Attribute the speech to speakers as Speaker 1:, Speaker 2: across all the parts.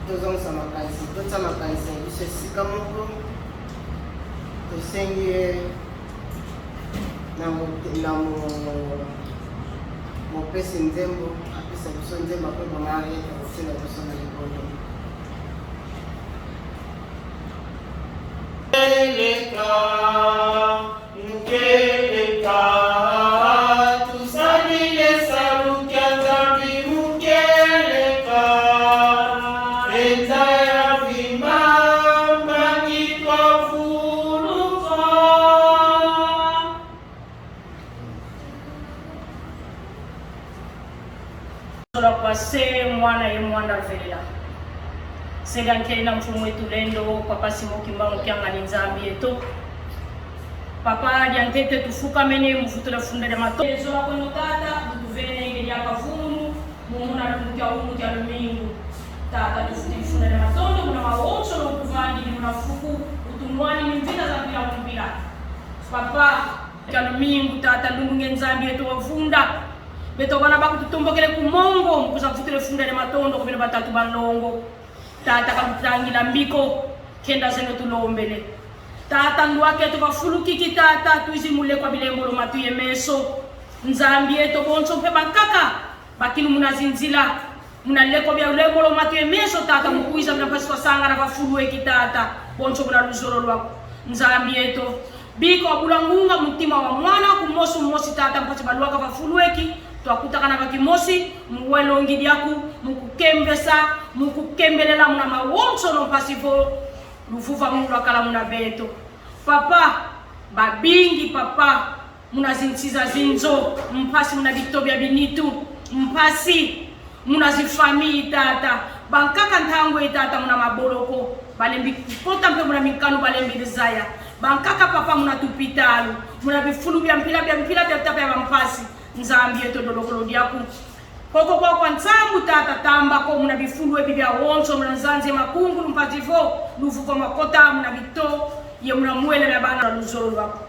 Speaker 1: tozongisa makanisi totia makanisi na biso esika moko tosengi ye na mopesi nzembo apesa biso nzembo ape bamariete akosila biso na libondo.
Speaker 2: Se mwana ye mwana velela sega nkeli na mfumu wetu lendo papa simo kimbano kyanga ni nzambi eto papa ya ntete tufuka mene mufutula fundele mato zola kweno tata utuvene ngeli akavumu mumuna lumukya umu kya lumingu tata tufuti fundele matondo muna mawonso lo kuvandi muna fuku utumwani mvita za bila kumbila papa kya lumingu tata lunge nzambi eto wavunda beto bana baku tutombokele ku mongo mukuza kufutile fundele matondo kubele batatu balongo tata kamutangira mbiko kenda zeno tulombele tata ndwake tubafulukiki tata tuizimule kwa bilembolo matu yemeso nzambi eto bonso mpe bankaka bakili munazinzila munaleko bya ulembolo matu yemeso tata mukuiza mnapasi wasanga na bafulueki tata bonso munaluzolo lwako nzambi eto biko abulangunga mutima wa mwana kumosu mmosi tata mpasi baluaka bafulueki twakutakana bakimosi muwelongi diaku mukukembesa mukukembelela muna mawonso no pasivo lufufa mula kala muna beto papa babingi papa muna zinsiza zinzo mpasi muna bitobya binitu mpasi muna zifamii tata bankaka ntangwe tata muna maboloko balembi kota mpe muna mikanu balembi zaya bankaka papa muna tupitalu muna bifulu bya mpila bya tapa ya mpasi nzambi eto dolokolo diaku koko kwa nzambu tata tamba ko muna bifulu ebi bya wonso muna nzanze makungu mpativo lufu kwa makota muna bito ye muna mwele ya bana luzolo lwako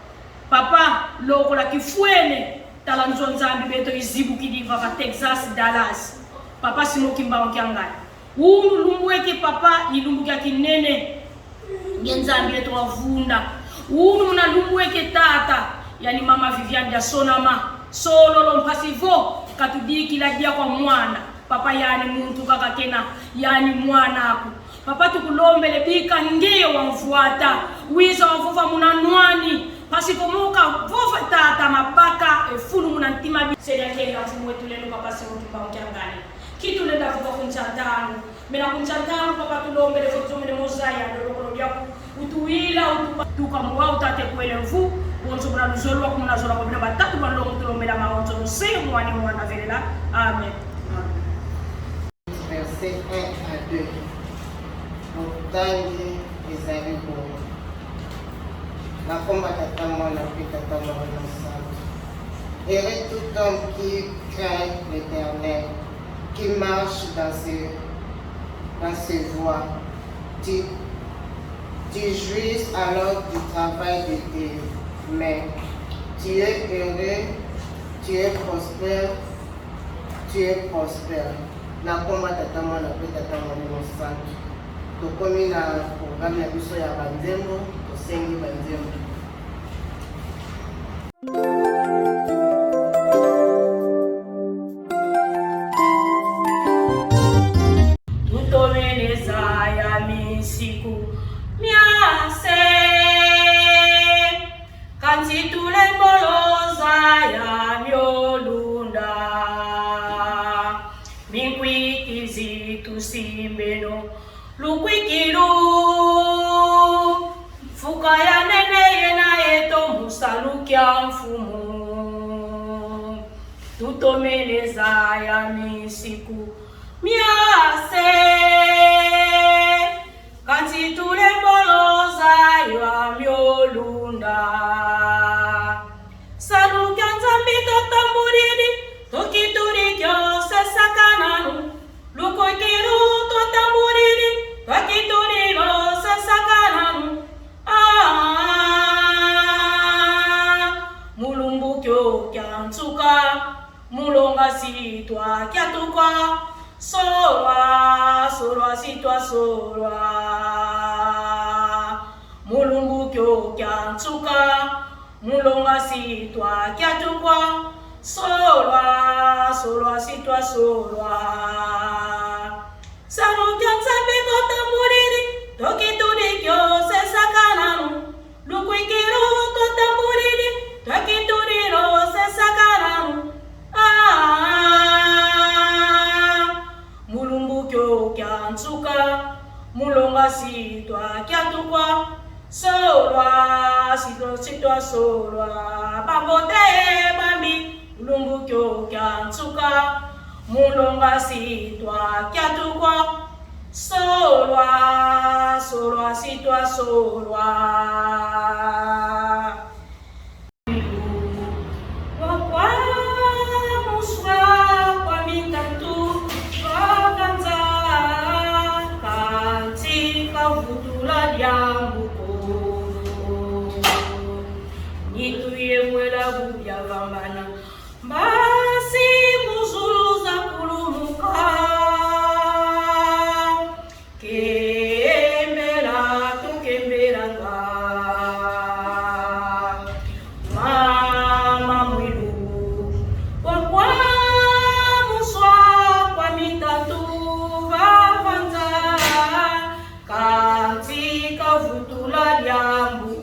Speaker 2: papa loko la kifuene tala nzambi beto izibu kidiva va Texas Dallas papa simo kimbao kyangani unu lumweke papa ilumbu kya kinene nzambi eto wavunda unu muna lumweke tata yani mama Vivian ya sonama solo lo mpasivo katudiki la dia kwa mwana papa yani muntu kaka kena yani mwana aku papa tukulombele bika ngeo wamfuata wiza wavuva munanwani pasipomuka vuva tata mabaka efulu munantima biseda kela mwetu lelo papa simo kibao kyangani kitu lenda vuva kunchantano mena kunchantano papa tulombele fotomele mozaya dolokolo byaku utuila tukamwa utate kwele mvu bonso bana luzolo wa kumuna zola kwa batatu balongo tulombela maonzo no se mwani mwana velela amen.
Speaker 1: Verset 1 à 2. Motangi ezali bongo nakomba tata mwana mpe tata mwana santo heureux tout homme qui craint l'Éternel, qui marche dans ses voies. Tu jouis alors du travail de tes mains. Tu es heureux, tu es prospère, tu es prospère. Nakomba tata mwana pe tata mwana santo. Tokomi na programme ya biso ya banzembo, tosengi banzembo.
Speaker 2: Tutomeleza ya misiku miase kanzi tulemboloza ya myolunda minkwitizi tusimbeno lukwikilu fuka ya nene yena yeto musalukya mfumu tutomeleza ya misiku miase kanzi tulemboloza ya myolunda salukya nzambi totamburidi tokiturikyo sesakananu lukokiru totamburidi tokiturilo sesakananu mulumbukyo kyansuka mulonga sitwa kyatukwa sowa solwa sitwa solwa mulungu kyo kya ntsuka mulonga sitwa kya tukwa solwa solwa sitwa solwa sanu kya tsabe kotamburiri tokituri kyo sesakananu lukwikiro kotamburiri tokituriro sesakananu mulungu kyo kya ntsuka mulonga sitwa kya tukwa solwa sitwa solwa babote bambi mulungu kyo kya ntsuka mulonga sitwa kya tukwa solwa solwa sitwa solwa wakwa muswa kwa mitatu wakanza katika vutula lyambuko nituye mwela vubya vambana basi muzuluza kulumuka kembera tukemberanga mama mwilu wakwa muswa kwa mitatu vavanza katika vutula lyambuko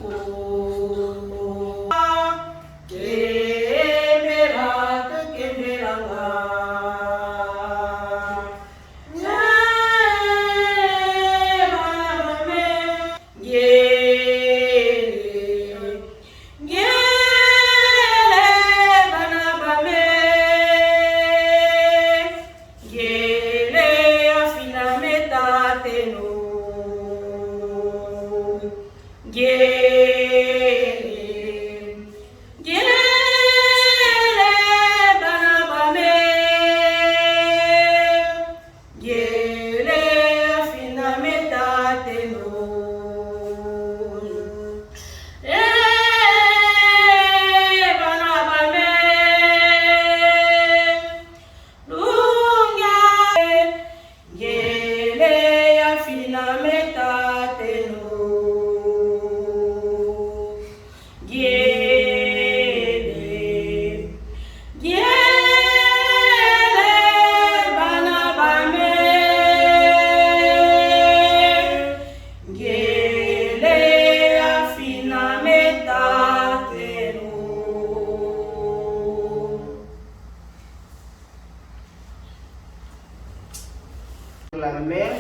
Speaker 1: La mer,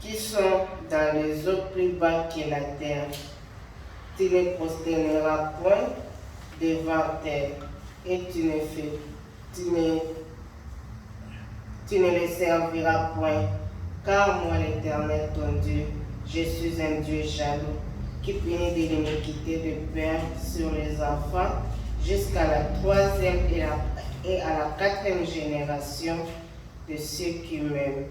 Speaker 1: qui sont dans les eaux plus bas que la terre. Tu ne prosterneras point devant terre, et tu ne les serviras point, car moi l'Éternel ton Dieu, je suis un Dieu jaloux, qui punit de l'iniquité de père sur les enfants, jusqu'à la 3e et à la 4e génération de ceux qui m'aiment.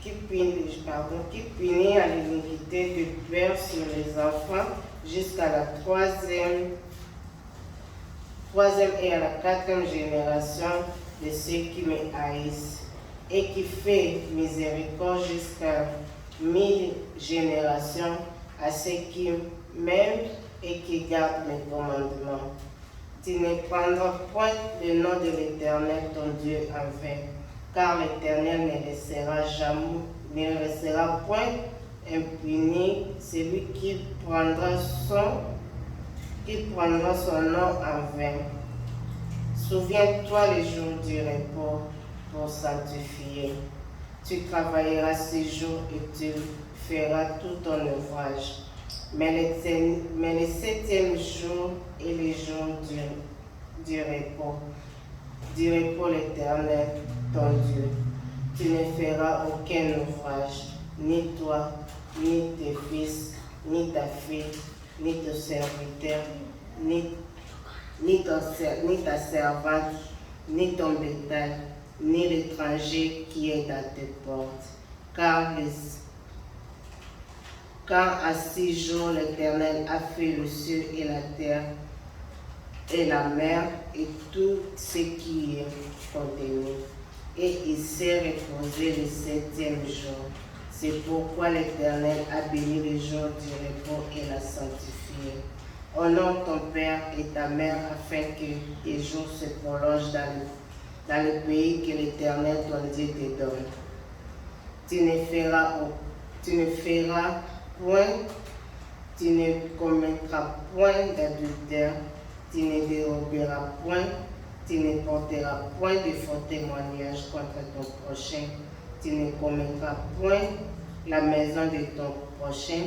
Speaker 1: Qui punit à l'iniquité de père sur les enfants jusqu'à la 3e et à la 4e génération de ceux qui me haïssent, et qui fait miséricorde jusqu'à 1000 générations à ceux qui m'aiment et qui gardent mes commandements. Tu ne prendras point le nom de l'Éternel ton Dieu en vain, car l'Éternel ne laissera point impuni celui qui prendra son nom en vain. Souviens-toi les jours du repos pour sanctifier. Tu travailleras 6 jours et tu feras tout ton ouvrage. Mais le 7e jour est le jour du repos l'Éternel, ton Dieu. Tu ne feras aucun ouvrage, ni toi, ni tes fils, ni ta fille, ni ton serviteur, ni ta servante, ni ton bétail, ni l'étranger qui est dans tes portes. Car à 6 jours l'Éternel a fait le ciel et la terre et la mer, et tout ce qui est contenu. Et il s'est reposé le 7e jour. C'est pourquoi l'Éternel a béni le jour du repos et l'a sanctifié. Honore ton père et ta mère afin que tes jours se prolongent dans le pays que l'Éternel ton Dieu te donne. Tu ne feras point, tu ne commettras point d'adultère, tu ne déroberas point, tu ne porteras point de faux témoignages contre ton prochain, tu ne commettras point la maison de ton prochain,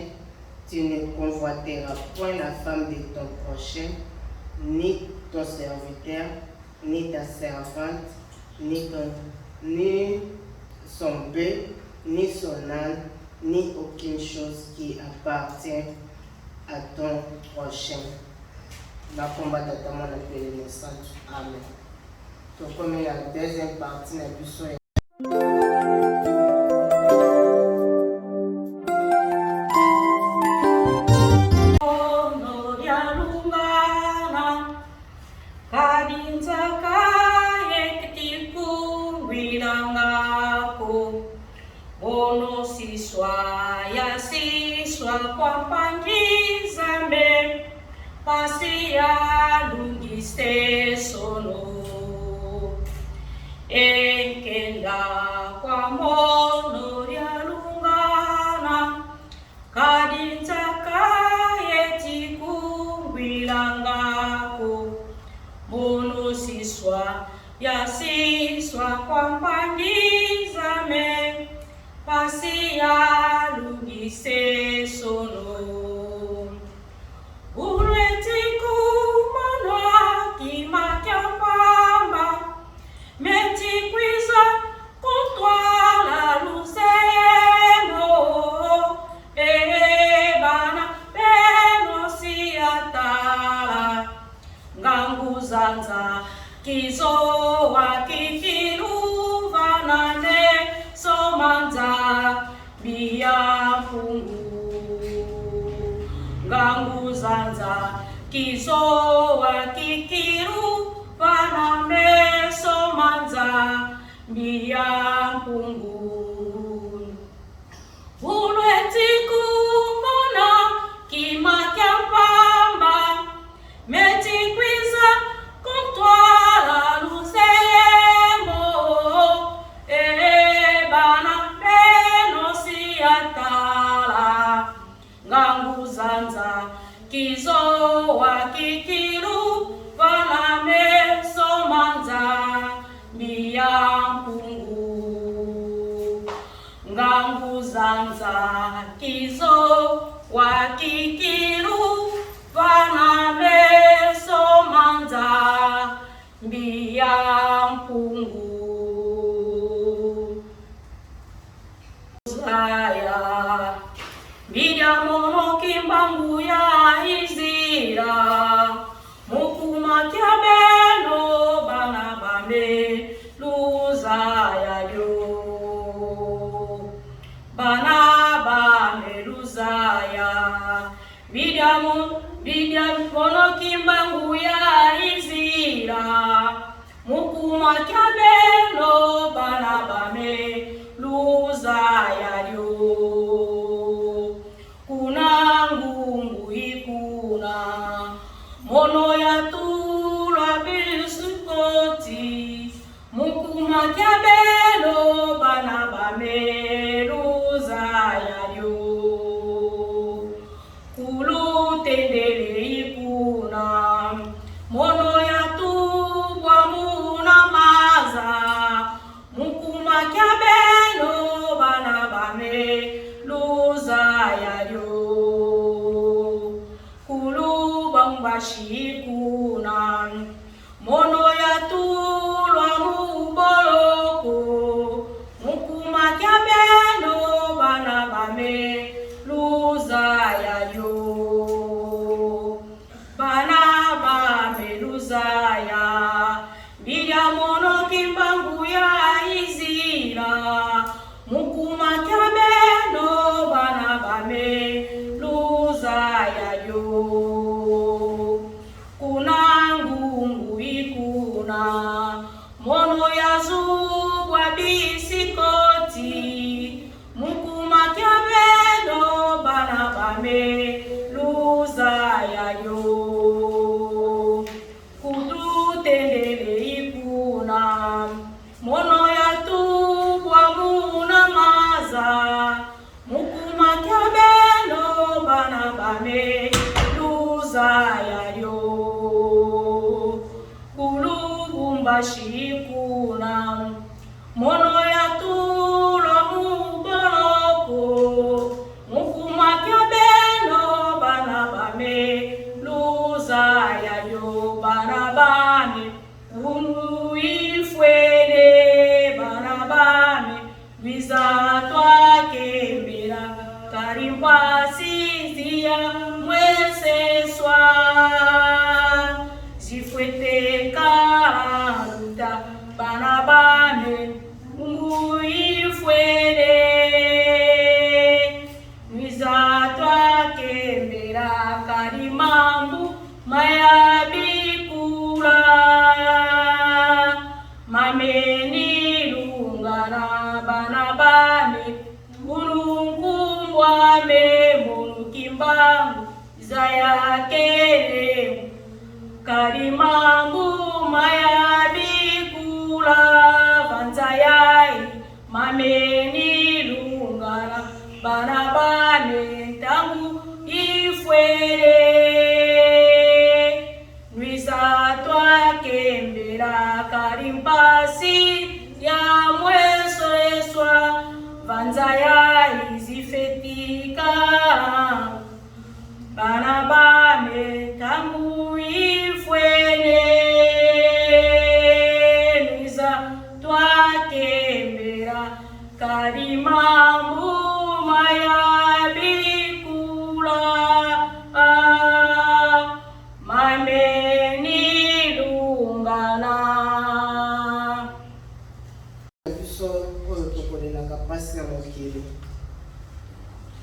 Speaker 1: tu ne convoiteras point la femme de ton prochain, ni ton serviteur, ni ta servante, ni son bœuf, ni son âne, ni aucune chose qui appartient à ton prochain. La combat notamment appelé le message. Amen. Donc comme la deuxième partie, la plus
Speaker 2: kwa pangizame pasia lungiste sono enkenda kwa mono ya lungana kadintaka yetikungwilangako mono siswa ya siswa kwa pangizame pasia lungiste sono uretiku manwa kimakyapamba metikwiza kutwala lusemo bana beno siatala nganguzanza kizowa kikiluvanane somanza biyafungu nganguzanza kizowa kikiru vaname somanza biyafungu ulwetiku mona kimakyampamba metikwiza kuntwala lusemo bana beno siatala nganguzanza kizowa kikilu vaname somanza miyampungu nganguzanza kizowa kikilu vaname somanza miyampungu Zaya Bidia mono kimbangu ya izira mukuma kyabeno bana bame luzaya yo bana bame luzaya bidia mono kimbangu ya izira mukuma kyabeno bana bame luzaya yo kuna ngungu ikuna mono ya tula bisukoti mukuma kyabelo bana bameluza yayo kulu tendele ikuna mono ya tubwa muna maza mukuma kyabelo bana bameluza yayo kulu bambashikuna mono ya zubwa bisikoti mukuma kyabeno bana bame luza yayo kudutendele ikuna mono ya tubwa muna maza mukuma kyabeno bana bame luza yayo kulubumba shikuna mono ya tulo muboloko mukuma kyabeno bana bame luza yayo bana bame unuifwele bana bame biza twakembera karimpasizia mweseswa zifwete karuta bana bame unuifwele biza twakembera karimambu mayabikula mameni lungana bana bame ulungumbwame munukimbangu zayakele karimambu mayabikula vanzayai mameni lungana bana bame tangu ifwele nwisa twakembera karimpasi ya mwesweswa vanzayai zifetika bana bame tangu ifwele nwisa twakembera karimambu mayabikula mameni lungana
Speaker 1: biso oyo tokolelaka mpasi na mokili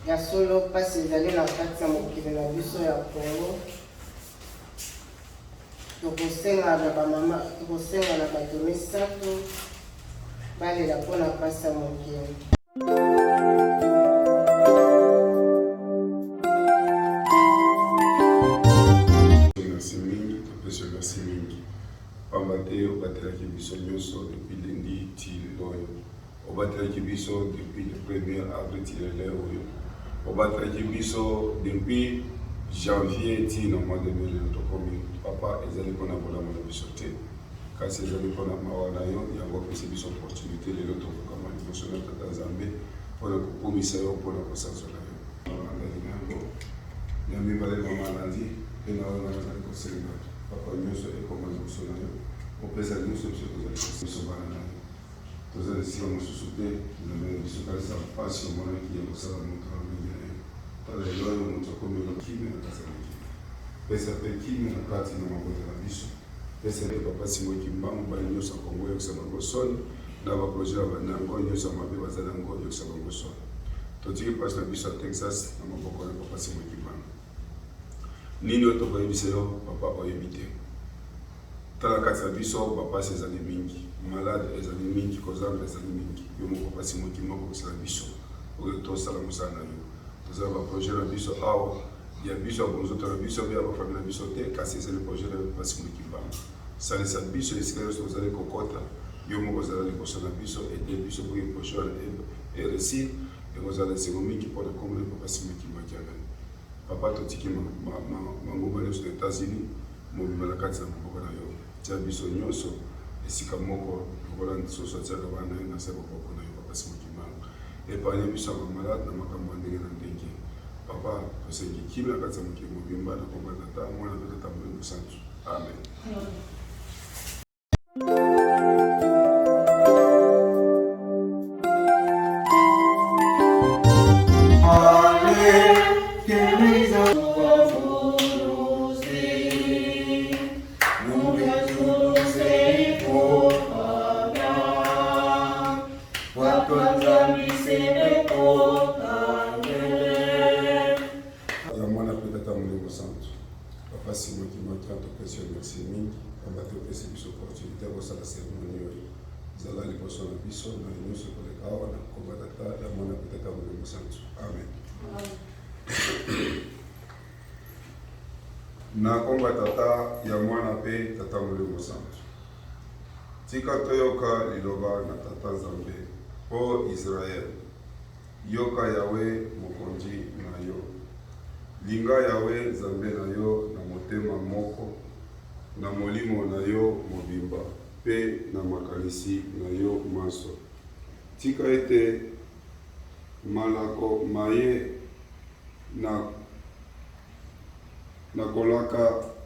Speaker 1: ya solo mpasi ezali na kati ya mokili na biso ya Kongo. Tokosenga na bamama, tokosenga na bato misato balela mpona mpasi ya mokili.
Speaker 3: Merci mingi pambate obatelaki biso nyonso depuis lundi ti oyo obatelaki biso depuis le 1er avril ti lelo oyo obatelaki biso depuis janvier ti na mois de mai lelo tokomi papa ezali mpona bolamu na biso te kasi ezali mpona mawa na yo yango apesi biso opportunité lelo tokokama liboso na tata nzambe mpona kokomisa yo mpona kosanzola yo andali na yango ya mibale na malandi mpe na oyo nazali kosenga papa nyonso ekoma liboso na yo opesa nyonso biso tozali biso bana na yo tozali esika mosusu te nzambe biso kalisa mpasi omonaki ya kosala moto na mingi na yo tala elo oyo moto akomela kimi na kati ya mokili pesa mpe kimi na kati na mabota na biso pesa mpe papa simoki mbangu bali nyonso ya kongo oyokisa bango soni na baproje ya banango nyonso ya mabe bazali yango oyokisa bango soni totiki mpasi na biso ya Texas na maboko na papa simoki mbangu nini oyo tokoyebisa yo papa oyebi te tala kati na biso bapasi ezali mingi malade ezali mingi kozanga ezali mingi yo moko pasi moki moko kosala biso oyo tosala mosala na yo tozala baproje na biso awa ya biso ya bonzoto na biso mpe ya bafamile na biso te kasi ezali proje na pasi moki mbangu salisa biso esika nyonso ozali kokota yo moko ozala liboso na biso ede biso mpo proje wana eresi ekozala esengo mingi mpona komona papasi moki makiangani papa totiki mangomba nyonso na États-Unis mobima na kati na maboko na yo tia biso nyonso esika moko lokola soso atiaka bana na se maboko na yo papa simoki mbangu epanye biso ya bamalade na makambo ya ndenge na ndenge papa tosengi kimi na kati ya mokili mobimba na kombo ya tata mwana mpe tata molimo santu amen. kosala seremoni oyo zala liboso na biso na nyonso koleka awa na komba tata ya mwana pe tata molimo santu amen. Na komba tata ya mwana pe tata molimo santu tika toyoka liloba na tata Nzambe po Israel yoka yawe mokonzi na yo linga yawe Nzambe na yo na motema moko na molimo na yo mobimba pe na makanisi na yo maso tika ete malako maye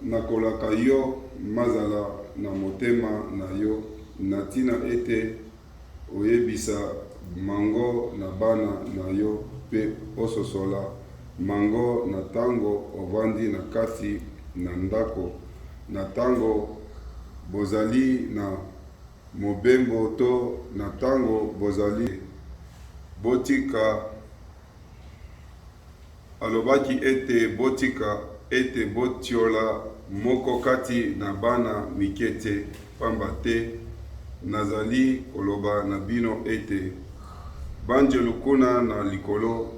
Speaker 3: nakolaka yo mazala na motema na yo na tina ete oyebisa mango na bana na yo pe ososola mango na tango ovandi na kati na ndako na tango bozali na mobembo to na tango bozali botika alobaki ete botika ete botiola moko kati na bana mike te pamba te nazali koloba na bino ete banjelu kuna na likolo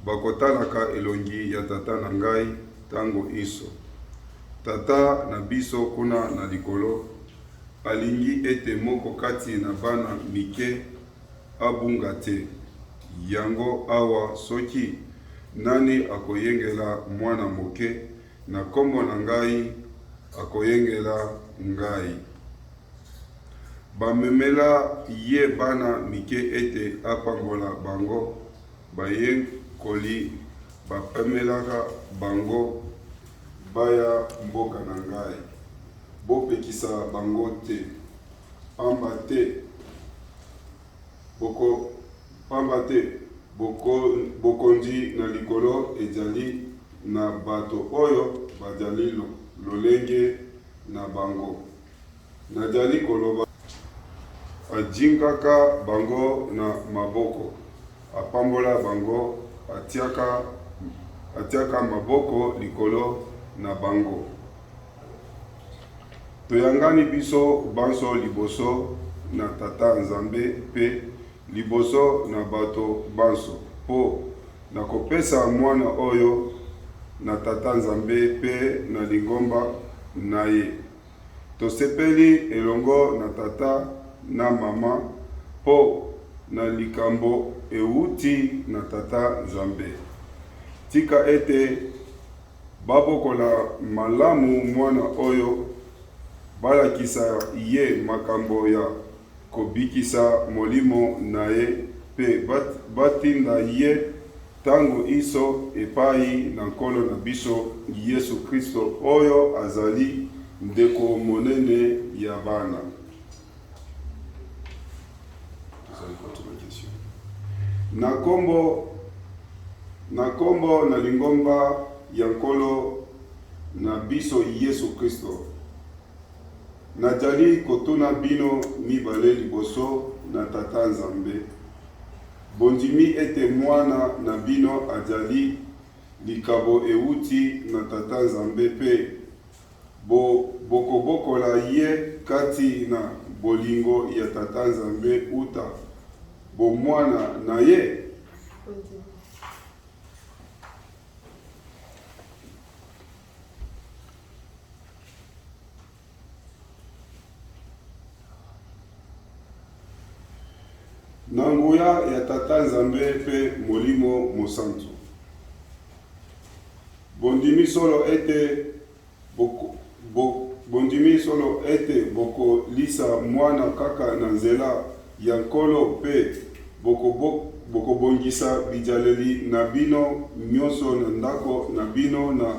Speaker 3: bakotalaka elongi ya tata na ngai tango iso tata na biso kuna na likolo alingi ete moko kati na bana mike abunga te yango awa soki nani akoyengela mwana moke na kombo na ngai akoyengela ngai bamemela ye bana mike ete apambola bango bayekoli bapemelaka bango baya mboka na ngai bopekisa bango te pamba te bokonzi na likolo ezali na bato oyo bazali lolenge na bango nazali koloba ajingaka bango na maboko apambola bango atiaka maboko likolo na bango toyangani biso banso liboso na tata Nzambe pe liboso na bato banso po na kopesa mwana oyo na tata Nzambe pe na lingomba na ye tosepeli elongo na tata na mama po na likambo euti na tata Nzambe tika ete babokola malamu mwana oyo balakisa ye makambo ya kobikisa molimo na ye pe batinda ye tango iso epai na nkolo na biso Yesu Kristo oyo azali ndeko monene ya bana. Na kombo na lingomba ya nkolo na biso Yesu Kristo najali kotuna bino mibale liboso na tata Nzambe bondimi ete mwana na bino ajali likabo euti na tata Nzambe pe bokobokola ye kati na bolingo ya tata Nzambe uta bomwana na ye na nguya ya tata Nzambe pe molimo mosantu bondimi solo ete bokolisa mwana kaka na nzela ya nkolo pe bokobongisa bijaleli na bino nyonso na ndako na bino na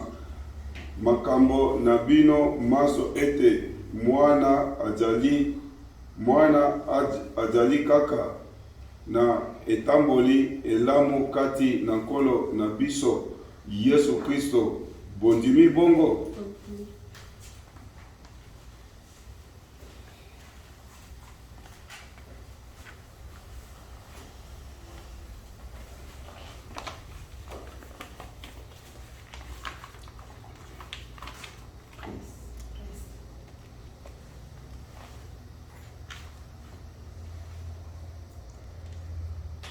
Speaker 3: makambo na bino maso ete mwana ajali kaka na etamboli elamu kati na nkolo na biso Yesu Kristo bondimi bongo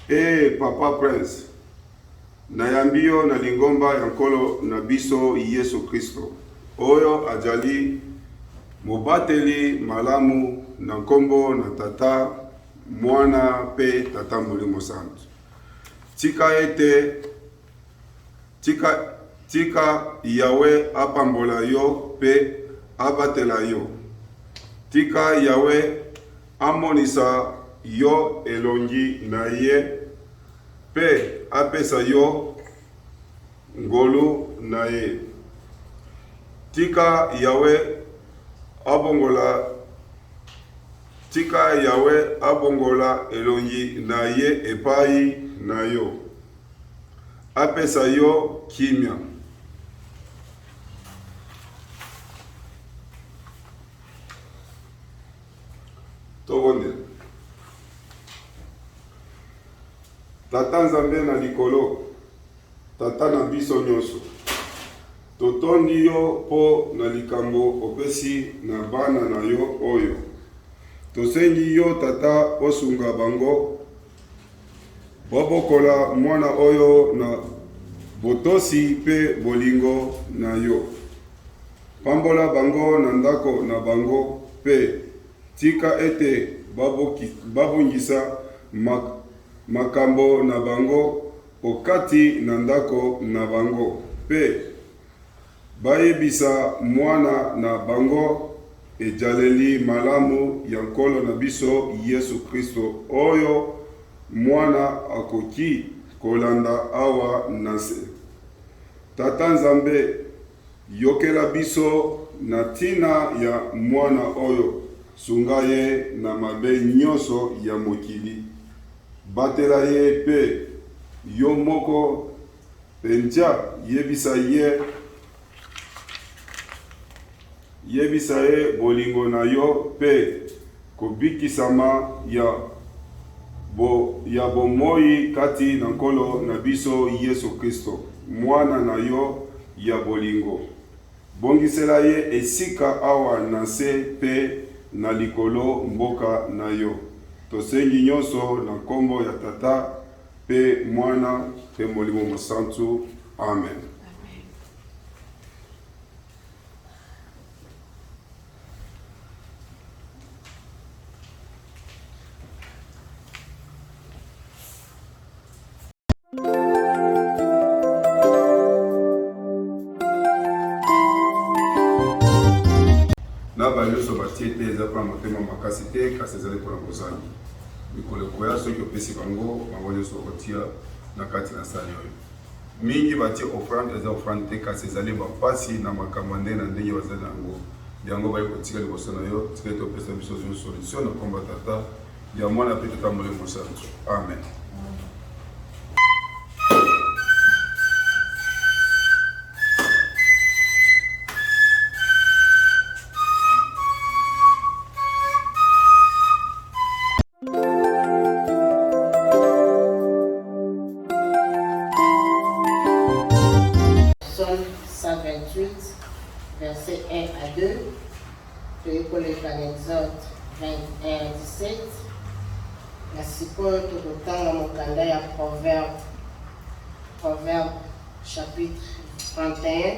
Speaker 3: Papa Prince, nayambi yo na lingomba ya nkolo na biso Yesu Kristo, oyo ajali mobateli malamu na nkombo na tata, mwana pe tata molimo santu. Tika Yawe apambola yo pe abatela yo. Tika Yawe amonisa yo elongi na ye pe apesa yo ngolu na ye. Tika Yawe abongola elongi na ye epai na yo. Apesa yo kimia. Tobonde. Tata Nzambe na likolo, tata na biso nyonso. Totondi yo po na likambo opesi na bana na yo oyo. Tosengi yo tata osunga bango, bobokola mwana oyo na botosi pe bolingo na yo. Pambola bango na ndako na bango pe tika ete babungisa makambo na bango okati na ndako na bango pe bayebisa mwana na bango ejaleli malamu ya nkolo na biso Yesu Kristo oyo mwana akoki kolanda awa nase. Tata Nzambe, yokela biso na tina ya mwana oyo, sunga ye na mabe nyonso ya mokili. Batela ye pe yo moko penja yebisa ye bolingo na yo pe kobikisama ya bomoi kati na nkolo na biso Yesu Kristo, mwana na yo ya bolingo. Bongisela ye esika awa na se pe na likolo mboka na yo. Tosengi nyonso na nkombo ya tata pe mwana pe molimo mosantu. Amen. Na bayoso batie te eza mpona motema makasi te kasi ezali mpona kozangi mikolo ekoya soki opesi bango nyonso kotia na kati na sali oyo. Mingi batie offrande eza offrande te kasi ezali bapasi na makambo nde na ndenge bazali nango, yango bayi kotika liboso na yo. Tika ete opesa biso solution na komba tata ya mwana pe tata molimo mosantu. Amen.
Speaker 1: Psaume 128, versets 1 à 2, tuliko leka Exode 21, 17, na sikoyo tokotanga mokanda ya Proverbe chapitre 31,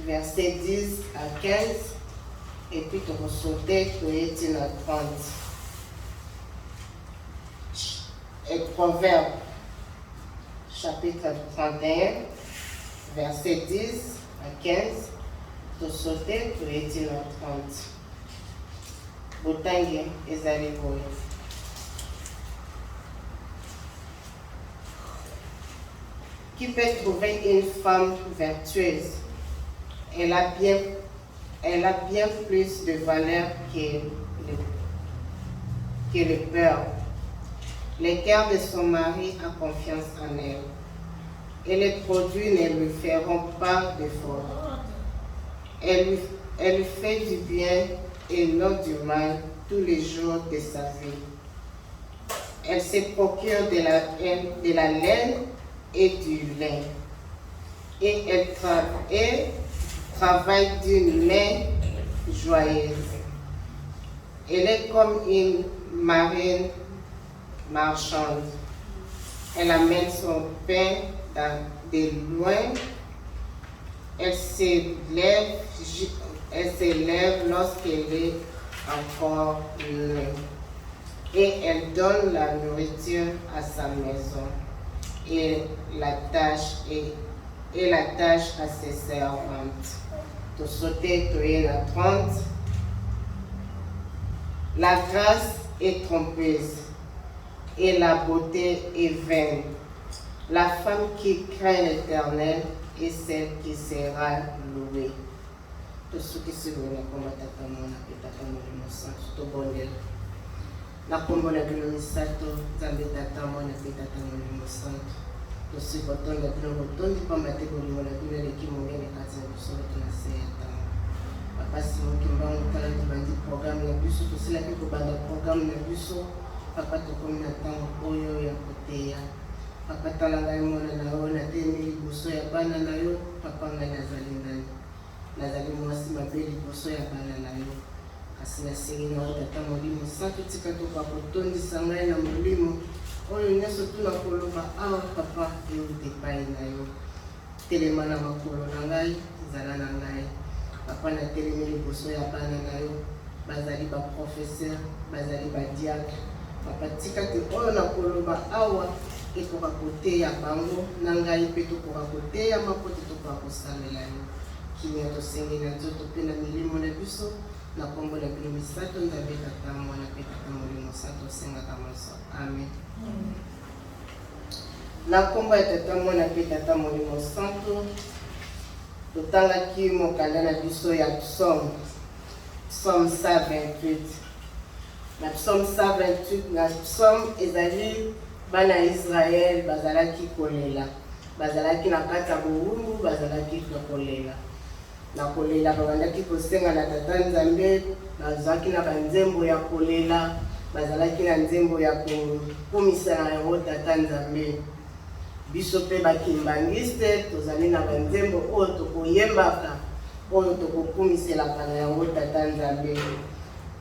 Speaker 1: versets 10 à 15, et puis tokosote toyeti na 30. Et Proverbe chapitre 31, verset 10 à 15, to sauter to eti na 30. Botange ezali boye. Qui peut trouver une femme vertueuse? Elle a bien plus de valeur que le beurre. Le cœur de son mari a confiance en elle, et les produits ne lui feront pas d'effort. Elle lui fait du bien et non du mal tous les jours de sa vie. Elle se procure de la laine et du lin, et elle travaille d'une main joyeuse. Elle est comme une marine marchande Elle amène son pain de loin. Elle s'élève lorsqu'elle est encore née. Et elle donne la nourriture à sa maison et l'attache à ses servantes. De sauter, la 30. La grâce est trompeuse et la beauté est vaine. La femme qui craint l'Éternel est celle qui sera louée. Tout ce qui se loue, na kombo na bino misato nzambe tata mwana mpe tata molimo santo tosi kotonda bino botondi pamba te bolingo na bino eleki monene kati na biso bato na se ya ntango papa simoki mbango tala tobandi programme na biso tosilaki kobanda programme na biso papa tokomi na ntango oyo ya koteya papa tala ngai mwana na yo natemi liboso ya bana na yo papa ngai nazali nani nazali mwasi mabe liboso ya bana na yo kasi nasengi na tata molimo santo tika toka kotondisa ngai na molimo oyo nyonso tuna koloba awa papa euti epai na yo telema na makolo na ngai zala na ngai papa natelemi liboso ya bana na yo bazali baprofesseur bazali badiacre papa tika te oyo na koloba awa ekoka koteya bango na ngai mpe tokoka koteya makote tokoka kosalela yo kimia tosengi na nzoto mpe na milimo na biso na kombo na bino misato nzambe tata mwana mpe tata molimo santo osengaka moso amen. Na kombo ya tata mwana mpe tata molimo santo totangaki mokanda na biso ya psaume 128. Na psaume 128 na psaume ezali bana Israel bazalaki kolela bazalaki na kati ya bowumbu bazalaki kolela na kolela babandaki kosenga na tata nzambe bazalaki na banzembo ya kolela bazalaki na nzembo ya kokumisa na yango tata nzambe biso mpe bakimbangiste tozali na banzembo oyo tokoyembaka oyo tokokumiselaka na yango tata nzambe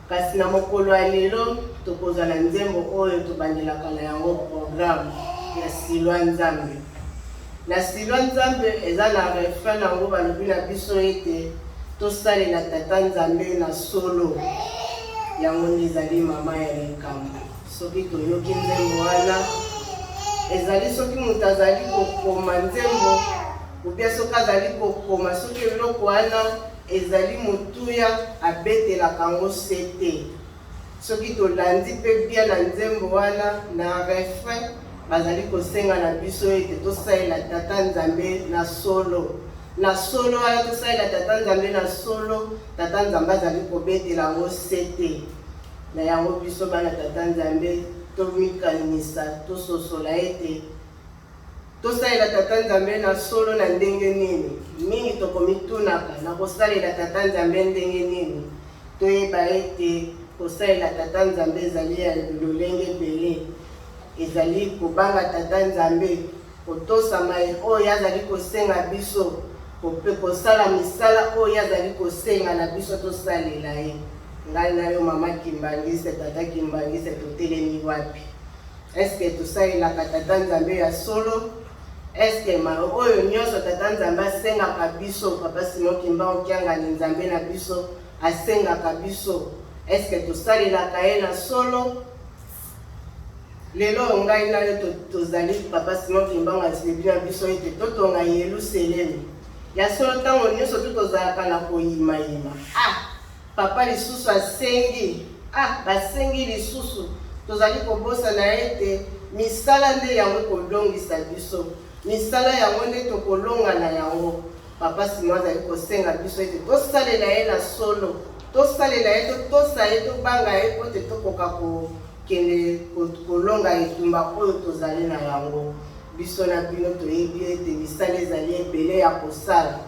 Speaker 1: kasi na mokolo ya lelo tokozala nzembo oyo tobandelaka na yango programme ya silwa nzambe na silwa nzambe eza na refrain nango balobi na biso ete tosalela tata nzambe na solo yango nde ezali mama ya likambo soki toyoki nzembo wana ezali soki moto azali kokoma nzembo ubia soki azali kokoma soki eloko wana ezali motuya abetelaka yango se te soki tolandi mpe bia na nzembo wana na refrain bazali kosenga na biso ete tosalela tata nzambe na solo wana tosalela tata nzambe na solo tata nzambe azali kobetela yango se te na yango biso bana tata nzambe tomikanisa tososola ete tosalela tata nzambe na solo na ndenge nini mingi tokomitunaka na kosalela tata nzambe ndenge nini toyeba ete kosalela tata nzambe ezali ya lolenge ebele ezali kobanga tata nzambe kotosama oyo azali kosenga biso kosala misala oyo azali kosenga na biso tosalela ye ngai na yo mama kimbangise tata kimbangise totelemi wapi eske tosalelaka tata nzambe ya solo eske oyo nyonso tata nzambe asengaka biso papa Simon Kimbangu Kiangani nzambe na biso asengaka biso eske tosalelaka ye na solo lelo ngai na yo tozali papa Simon Kimbangu asilebi na biso ete totonga Yerusalemi ya solo ntango nyonso tozalaka na koyimayima papa lisusu asengi basengi lisusu tozali kobosana ete misala nde yango kolongisa biso misala yango nde tokolonga na yango papa Simon azali kosenga biso ete tosalela ye na solo tosalela ye totosa ye tobanga ye po te tokoka kokende kolonga etumba oyo tozali na yango biso na bino toyebi ete misala ezali ebele ya kosala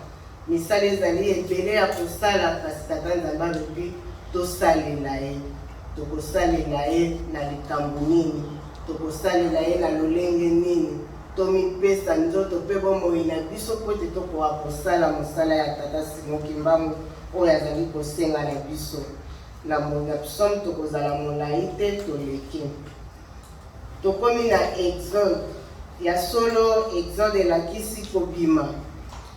Speaker 1: misala ezali ebele ya kosala kasi tata nzambe alobi tosalela ye tokosalela ye na likambo nini tokosalela ye na lolenge nini tomipesa nzoto mpe bomoi na biso po ete tokoka kosala mosala ya tata Simon Kimbangu oyo azali kosenga na biso na psaume tokozala molai te toleki tokomi na Exode ya solo exode elakisi kobima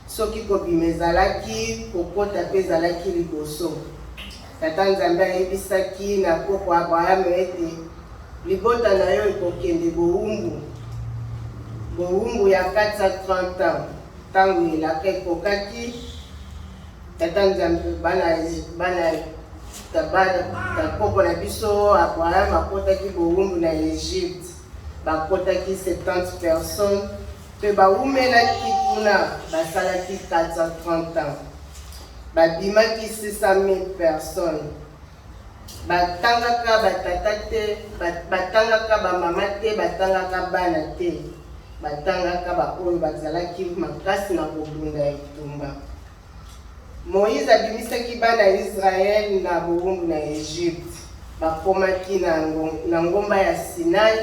Speaker 1: soki kobima ezalaki kokota mpe ezalaki liboso. Tata Nzambe ayebisaki na koko Abraham ete libota na yo ekokende bowumbu ya 430 ans. Ntango elaka ekokaki, Tata Nzambe bana koko na biso Abraham akotaki bowumbu na Egypte. Bakotaki 70 personnes mpe bawumelaki kuna basalaki 430 ans. Babimaki 600 000 personnes. Batangaka batata te, batangaka bamama te, batangaka bana te. Batangaka baoyo bazalaki makasi na kobunda etumba. Moïse abimisaki bana Israël na bowumbu na Egypte. Bakomaki na ngomba ya Sinai.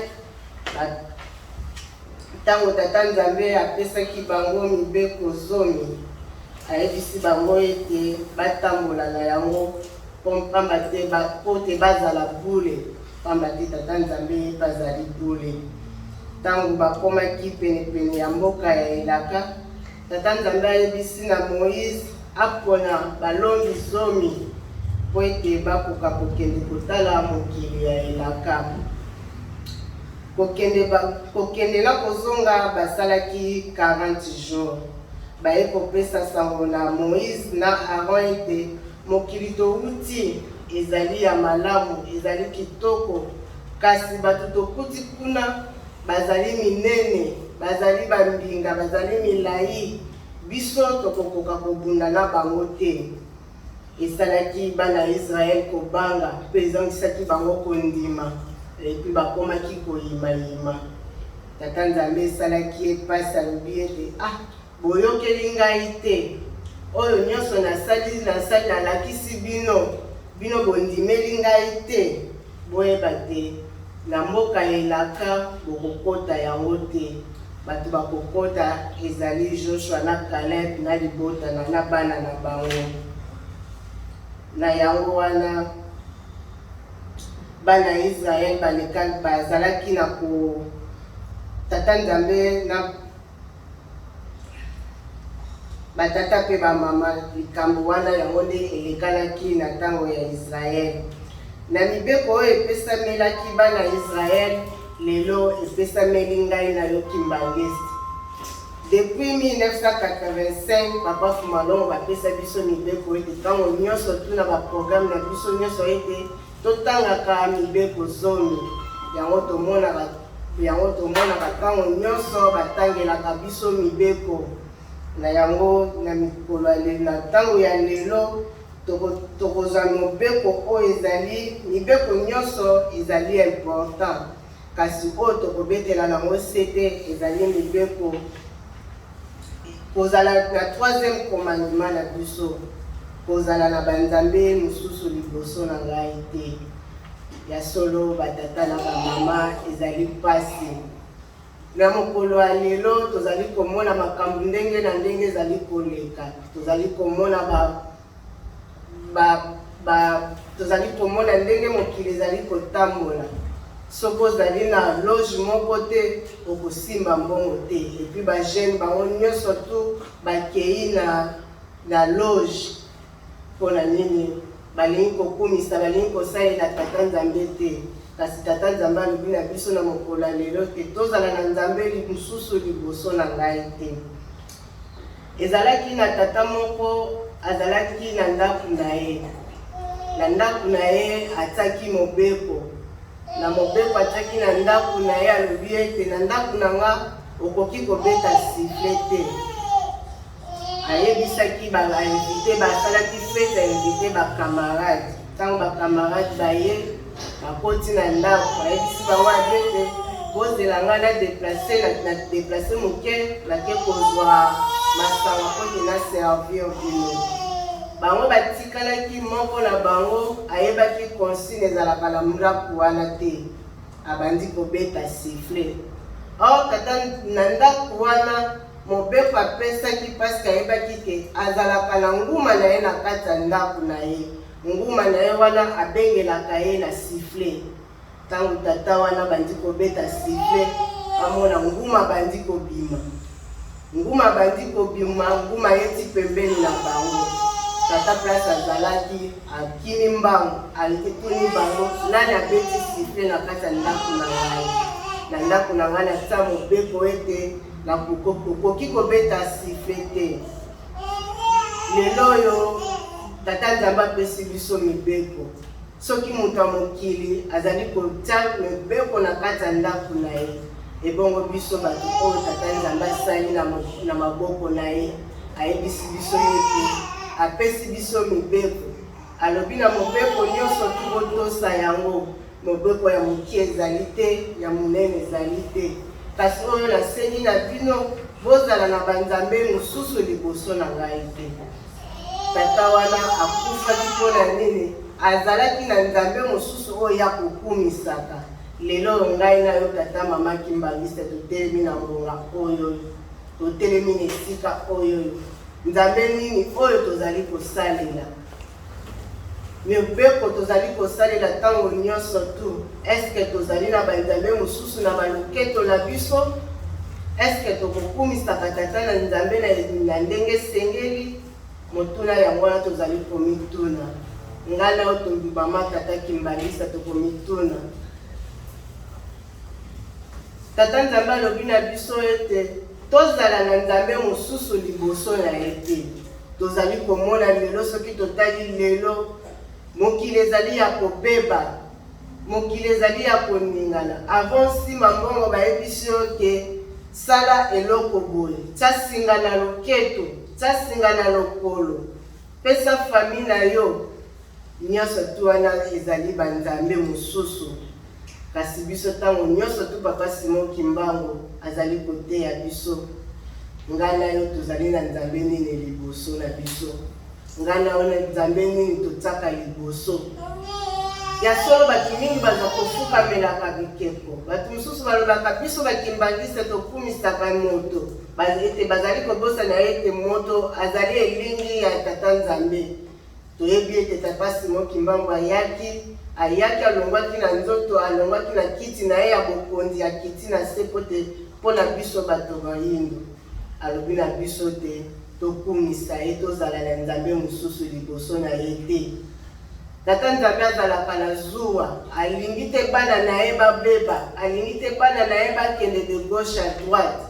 Speaker 1: Ntango Tata Nzambe apesaki bango mibeko 10, ayebisi bango ete batambola na yango pamba te po te bazala bule, pamba te Tata Nzambe bazali bule. Ntango bakomaki penepene ya mboka ya elaka, Tata Nzambe ayebisi na Moïse apona balongi 10 po ete bakoka kokende kotala mokili ya elaka. Kokende na kozonga basalaki 40 jours. Baye kopesa sango na Moïse na Aaron ete mokili touti ezali ya malamu, ezali kitoko, kasi bato tokuti kuna bazali minene, bazali bambinga, bazali milai, biso tokokoka kobunda na bango te. Esalaki bana Israel kobanga mpe ezangisaki bango kondima. Epi bakomaki koyima. Tata Nzambe esalaki epasi alobi ete boyokeli ngai te, oyo nyonso nasali nalakisi bino bondimeli ngai te. Boyeba te na mboka elaka bokokota yango te. Bato bakokota ezali Joshua na Caleb na libota na bana na bango. Na yango wana bana Israël bazalaki na ko Tata Nzambe na batata pe bamama likambo wana yango nde elekanaki na ntango ya Israël. Na mibeko oyo epesamelaki bana Israël, lelo epesameli ngai na yo Kimbangesti. Depuis 1985, Papa Fumalongo bapesa biso mibeko ete ntango nyonso tuna baprogramme na biso nyonso ete totangaka mibeko 10. Yango tomonaka ntango nyonso batangelaka biso mibeko. Na yango na mikolo na ntango ya lelo tokozwa mibeko oyo ezali mibeko nyonso ezali important, kasi oyo tokobetela nango sete ezali mibeko kozala na 3e commandement na biso, kozala na banzambe mosusu liboso na ngai te. Ya solo batata na bamama ezali pasi. Na mokolo ya lelo tozali komona makambo ndenge na ndenge ezali koleka. Tozali komona ndenge mokili ezali kotambola. Soko ozali na loge moko te okosimba mbongo te. Epi bajeune bango nyonso tu bakei na loge mpona nini balingi kokumisa, balingi kosalela Tata Nzambe te. Kasi Tata Nzambe alobi na biso na mokolo lelo te tozala na Nzambe mosusu liboso na ngai te. Ezalaki na tata moko azalaki na ndako na ye. Na ndako na ye atiaki mobeko. Na mobeko atiaki na ndako na ye alobi ete na ndako na nga okoki kobeta sifflet te. Ayebisaki bainvite basalaki fete invite bakamarade. Ntango bakamarade baye bakoti na ndako ayebisi bango adete bozela nga na deplace moke nake kozwa masanga kote na servir bino. Bango batikalaki moko na bango ayebaki consigne ezalaka na ndako wana te, abandi kobeta sifflet. Or kata na ndako wana mobeko apesaki paske ayebaki te azalaka na nguma na ye na kati ya ndako na ye. Nguma na ye wana abengelaka ye na sifflet. Tango tata wana bandi kobeta sifflet amona nguma bandi kobima. Nguma bandi kobima, nguma yeti pembeni na bango. Tata place azalaki akini mbango, alikituni bango, nani abeti siffle na kati ya ndako na ngai. Na ndako na ngai na mobeko ete na kokoki kobeta siffle te. Lelo oyo Tata Nzambe apesi biso mibeko. Soki moto ya mokili azali kotia mibeko na kati ya ndako na ye, ebongo biso bato oyo Tata Nzambe asali na maboko na ye, ayebisi biso ete apesi biso mibeko. Alobi na mobeko nyonso tokotosa yango, mobeko ya mokie ezali te, ya monene ezali te. Kasi oyo nasengi na bino bozala na banzambe mosusu liboso na ngai te. Tata wana akufaki mpona nini? Azalaki na nzambe mosusu oyo ya kokumisaka. Lelo ngai na yo Tata Mama Kimbangiste totelemi na mbonga oyo, totelemi na esika oyo. Nzambe nini oyo tozali kosalela? Mibeko tozali kosalela ntango nyonso tu. Eske tozali na banzambe mosusu na baloketo na biso? Eske tokokumisaka Tata na nzambe na ndenge esengeli? Motuna yango wana tozali komituna. Ngai na yo Mama Tata Kimbangiste tokomituna. Tata Nzambe alobi na biso ete tozala na nzambe mosusu liboso na ye te. Tozali komona lelo, soki totali lelo, mokili ezali ya kobeba, mokili ezali ya koningana. Avant nsima mbongo bayebisi yo ke sala eloko boye, tia singa na loketo, tia singa na lokolo, pesa fami na yo. Nyonso tu wana ezali banzambe mosusu. Kasi biso tango nyonso tu Papa Simon Kimbangu azali koteya biso. Ngai na yo tozali na nzambe nini liboso na biso? Ngai na yo nzambe nini totiaka liboso? Ya solo bato mingi baza kofukamelaka bikeko. Bato mosusu balobaka biso Bakimbangiste tokumisaka moto. Ete bazali kobosana ete moto azali elingi ya Tata Nzambe. Toyebi ete Papa Simon Kimbangu ayaki alongwaki na nzoto, alongwaki na kiti na ye ya bokonzi, ya kiti na se mpona biso bato bayindo. Alobi na biso te tokumisa ye, tozala na nzambe mosusu liboso na ye te. Tata Nzambe azalaka na zuwa, alingi te bana na ye babeba, alingi te bana na ye bakende de gauche à droite.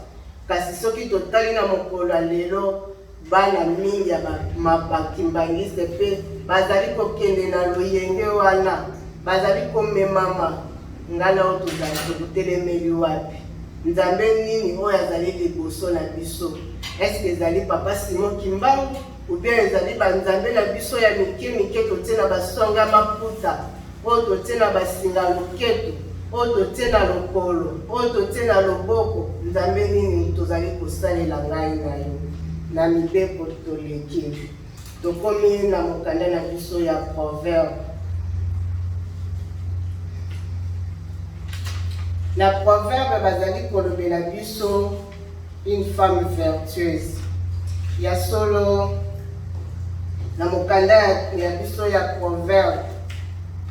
Speaker 1: Kasi soki totali na mokolo ya lelo, bana mingi ya Bakimbangiste mpe bazali kokende na loyenge wana, bazali komemama. Ngai na yo tozali tokotelemeli wapi? Nzambe nini oyo azali liboso na biso? Eske ezali Papa Simon Kimbangu ou bien ezali banzambe na biso ya mike totie na basonga ya maputa, oyo totie na basinga loketo, oyo totie na lokolo, oyo totie na loboko? Nzambe nini tozali kosalela ngai na yo? Na mibeko toleki tokomi na mokanda na biso ya proverbe. Na proverbe bazali kolobela biso une femme vertueuse. Ya solo na mokanda ya biso ya proverbe,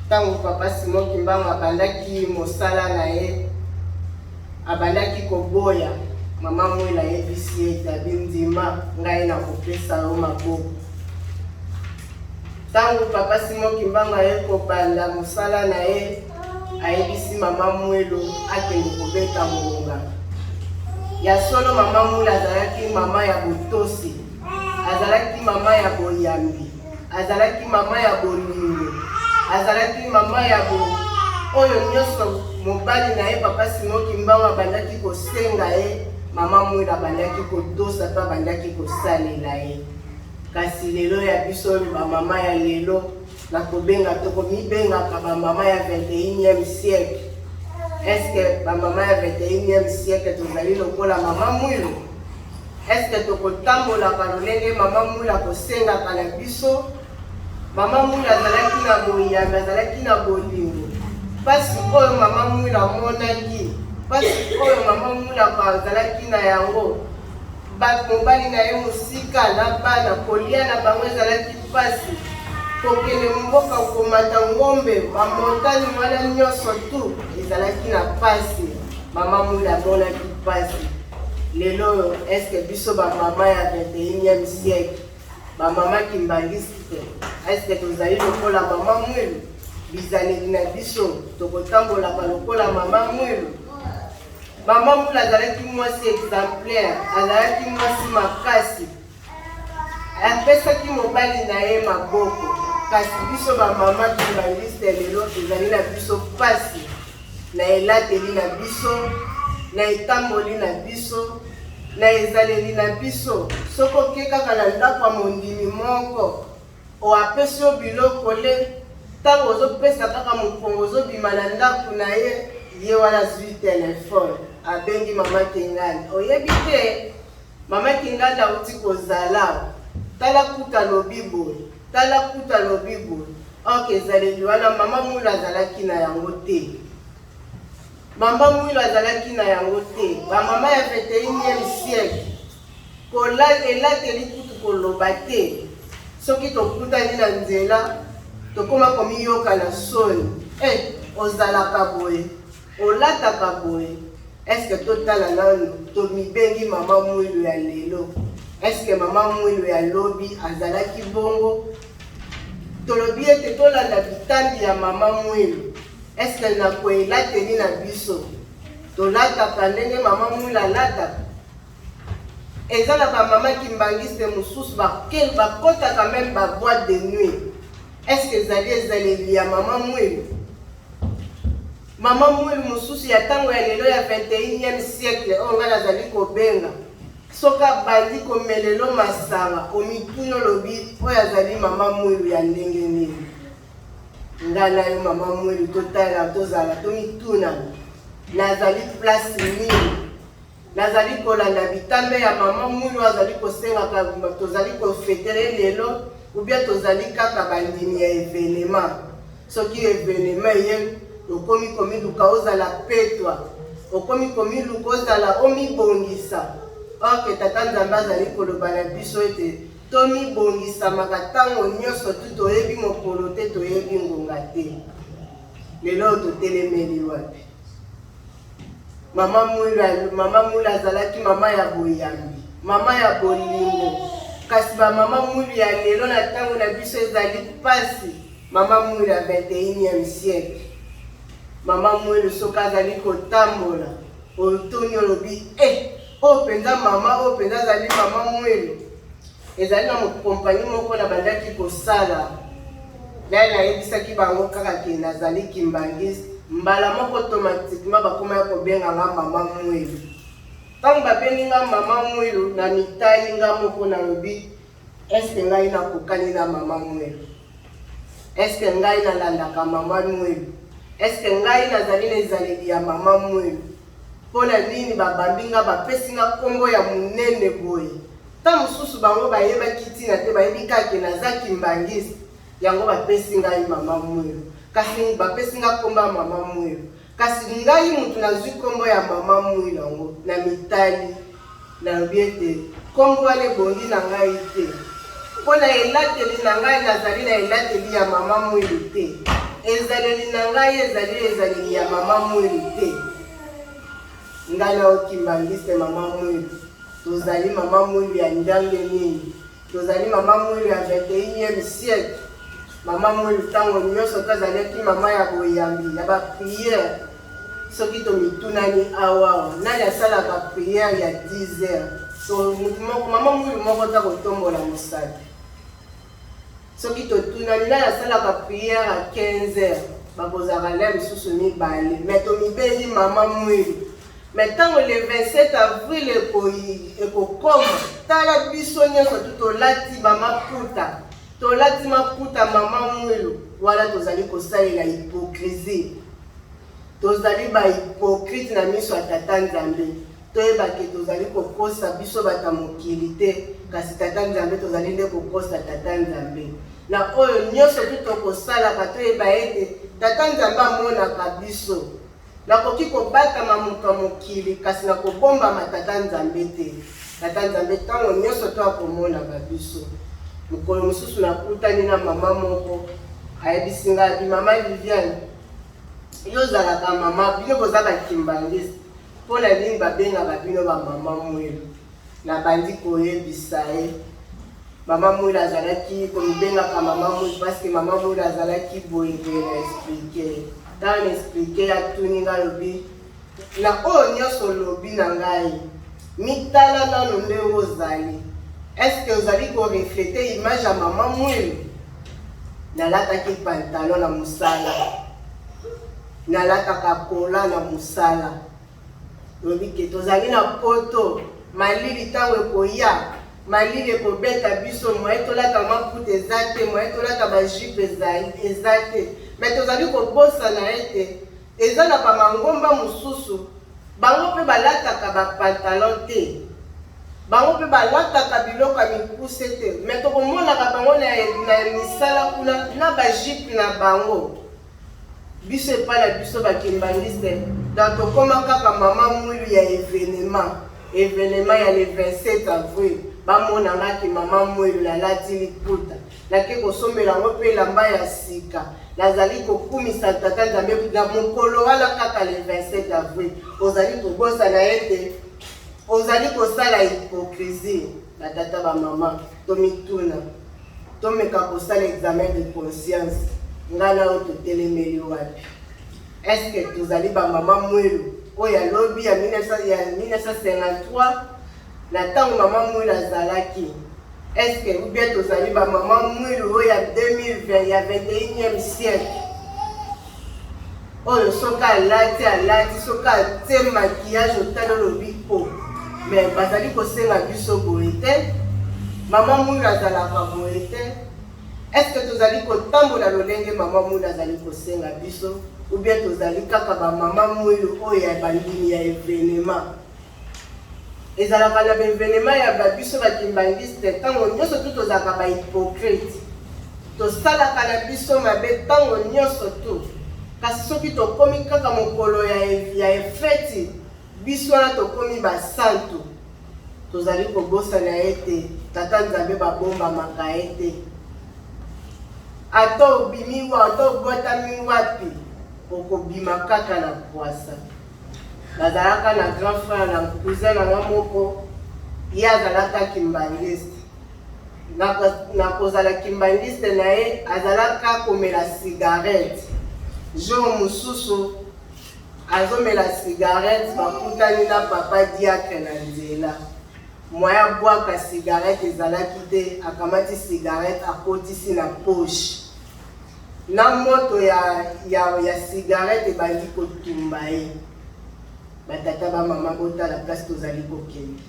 Speaker 1: tango Papa Simon Kimbangu abandaki mosala na ye, abandaki koboya, mama mwela yebisi ete abindima ngai na kopesa yo maboko. Tango Papa Simon Kimbangu aye kobanda mosala na ye, ayebisi mama mwelo akende kobeta ngonga. Ya solo mama mwela azalaki mama ya botosi, azalaki mama ya boyambi, azalaki mama ya bolingo, azalaki mama ya oyo nyonso mobali na ye Papa Simon Kimbangu abandaki kosenga ye, mama mwela abandaki kotosa mpe abandaki kosalela ye. Kasi lelo ya biso oyo bamama ya lelo, nakobenga tokomibengaka bamama ya 21e siècle. Eske bamama ya 21e siècle tozali lokola mama mwilo? Eske tokotambolaka lolenge mama mwilo akosengaka na biso? Mama mwilo azalaki na boyambi, azalaki na bolingo. Pasi oyo mama mwilo amonaki, pasi oyo mama mwilo azalaki na yango, mobali na ye mosika na bana kolia na bango ezalaki pasi. Kokende mboka komata ngombe bamontani wana nyonso tu ezalaki na pasi. Maman Moula mona qui passe. Lelo, est-ce que biso ba maman ya 21e siècle? Ba maman qui mbangiste. Est-ce que vous allez le la maman Moula? Bizane na biso, tokotambola ka lokola maman Moula. Maman Moula azalaki mwasi exemplaire, azalaki mwasi makasi. Apesaki mobali na ye maboko. Kasi biso ba maman qui mbangiste lelo ezali na biso pasi. Na elateli na biso, na etamboli na biso, na ezaleli na biso. Soko ke kaka na ndako ya mondimi moko, oapesi yo biloko le, ntango ozopesa kaka mokongo ozobima na ndako na ye, ye wana azwi telefone, abengi mama Kinganda. Oyebi te, mama Kinganda auti kozala, tala kuta lobi boye, tala kuta lobi boye. Ok, ezaleli wana mama Moula azalaki na yango te. Mama Moula azalaki na yango te. Ba mama ya 21e siècle. Kola elateli kutu koloba te. Soki tokutani na nzela, tokoma komiyoka na soni. Ozalaka boye, olataka boye. Est-ce que totala nanu tomibengi mama Moula ya lelo? Est-ce que mama Moula ya lobi azalaki bongo? Tolobi ete tolanda bitambi ya mama Moula. Est-ce que na koelateli na biso? Tolataka ndenge mama Moula alataka. Ezala ba mama kimbangiste mosusu bakotaka même ba boîte de nuit. Est-ce que ezaleli ya mama Moula? Mama Moula mosusu ya tango ya lelo ya 21e siècle onga nazali kobenga. Soka bandi komelelo masanga omituno lobi oyo azali mama Moula ya ndenge nini. Ngana yo mama Moula totala tozala tomituna. Nazali place nini. Nazali kolanda bitambe ya mama Moula azali kosenga tozali kofetere lelo ou bien tozali kaka bandimi ya événement. Soki événement ye okomi luka ozala petwa. Okomi luka ozala omibongisa. Ok, tata Nzambe azali koloba na biso ete tomibongisa makatango nyonso tu toyebi mokolo te toyebi ngonga te. Lelo totelemeli wapi? Mama Moula azalaki mama ya boyambi, mama ya bolingo. Kasi ba mama Moula ya lelo na tango na biso ezali pasi. Mama Moula ya 21e siècle. Mama Moula soka azali kotambola. Otoni olobi, penza mama, penza azali mama Moula. Ezali na mokompagni moko na bandaki kosala. Nani ayebisaki bango kaka ke nazali kimbangisi. Mbala moko automatiquement bakoma ya kobenga nga mama Moula. Tango babengi nga mama Moula na mitali nga moko na lobi, est-ce que ngai nakokani na mama Moula? Est-ce que ngai nalandaka mama Moula? Est-ce que ngai nazali na ezaleli ya mama Moula? Pona nini babambi nga bapesi nga kombo ya munene boye? Ta mosusu bango bayebaki ntina te bayebi kaka naza kimbangisi yango bapesi ngai mama Moula. Kasi bapesi nga kombo ya mama Moula. Kasi ngai mutu nazwi kombo ya mama Moula yango na mitali na lobi ete kombo wana ebongi na ngai te. Pona elateli na ngai nazali na elateli ya mama Moula te. Ezaleli na ngai ezaleli ya mama Moula te. Ngai na okimbangiste mama Moula. Tozali mama Moula ya ndange nini. Tozali mama Moula ya 21e siècle. Mama Moula tango nyonso tozalaki mama ya boyambi, ya bapriere. Soki tomitunani awa, nani asalaka priere ya 10 heures. So mama Moula moko ta kotombola mosala. Soki totunani nani asalaka priere ya 15 heures. Bakozaka le misusu mibale. Mais tomibengi mama Moula. Mais tant le 27 avril ekokoma, tala biso nyonso tolati bamaputa. Tolati maputa mama Moula. Wala tozali kosalela hypocrisie. Tozali ba hypocrite na miso ya tata Nzambe. Toyebake tozali kokosa biso bata mokili te. Kasi tata Nzambe tozali nde kokosa tata Nzambe. Na oyo nyonso tokosalaka toyeba ete tata Nzambe amonaka biso. Nakoki kobata moto mokili kasi nakobomba matata Nzambe te. Tata Nzambe tango nyonso to akomona biso. Mukolo mosusu nakutani na mama moko ayebisi ngai mama Viviane yo zalaka mama bino kozala kimbangisi mpo na nini babengaka bino bamama mwelu na bandi koyebisa ye mama mwelu azalaki komibengaka mama mwelu parceke mama mwelu azalaki boyenge na explike ntango na explike atuni nga lobi na oyo nyonso lobi na ngai mitala nano nde ozali eske ozali koreflete image ya mama mwelu nalataki pantalon na mosala nalataka kola na mosala lobi ke tozali na poto malili ntango ekoya malili ekobeta biso moye tolata maputa eza te moye tolata bajupe eza te me tozali kobosana ete eza na bamangomba mosusu bango mpe balataka bapantalon te bango mpe balataka biloko ya mikuse te me tokomonaka bango na misala kuna na bajupe na bango biso epai na biso bakimbangiste donc tokóma kaka mama mwelu ya événement ya le 27 avril bamonangaki mama mwelu nalati liputa nake kosombela yango mpe elamba ya sika nazali kokumisa tata nzambe na mokolo wana kaka le 27 avril ozali kobosana ete ozali kosala hypocrisie na tata bamama tomituna tomeka kosala examen de conscience ngai na oyo totelemeli wapi eske tozali bamama mwelu oyo alobi ya 1953 na ntango mama mwelu azalaki eske ubie tozali bamama mwelu oyo ya 2020 ya 21e siècle oyo soki alati soki atie makiyage otali olobi po me bazali kosenga biso boye te mama mwelu azalaka boye te eske tozali kotambola lolenge mama mwelu azali kosenga biso ou bien tozali kaka bamama mwelu oyo ya bandimi ya événement ezalaka na baévénement ya babiso bakimbangiste ntango nyonso tu tozalaka bahypocrite tosalaka na biso mabe ntango nyonso tu kasi soki tokómi kaka mokolo ya efeti biso wana tokómi basantu tozali kobosana ete tata nzambe babombamaka ete ata obimi wa ata obotami wapi okobima kaka na poasa nazalaka na grand frère na cousin nanga moko ye azalaka kimbangiste na kozala kimbangiste na ye azalaka komela cigarette jour mosusu azomela cigarette bakutani na papa diacre na nzela moya bwaka cigarette ezalaki te akamati cigarette akotisi na poche na moto ya cigarette ebandi kotumba ye batata bamama botala place tozali kokende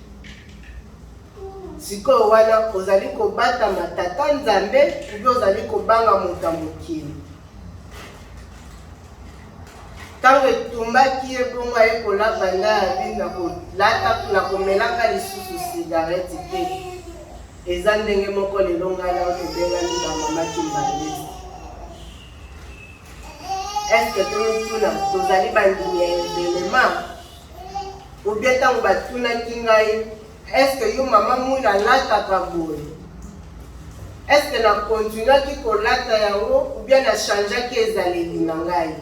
Speaker 1: sikoyo wana ozali kobatama tata nzambe ubi ozali kobanga moto mokili ntango etumbaki ye bongo aye kolapa nda ya bino na komelaka lisusu cigarette te eza ndenge moko lelo ngai na otobengani bamama kimbangiste eske tomituna tozali bandimi ya événement obie ntango batunaki ngai eske yo mama mwelu alataka boye eske na kontinuaki kolata yango obie na changeaki ezaleli na ngai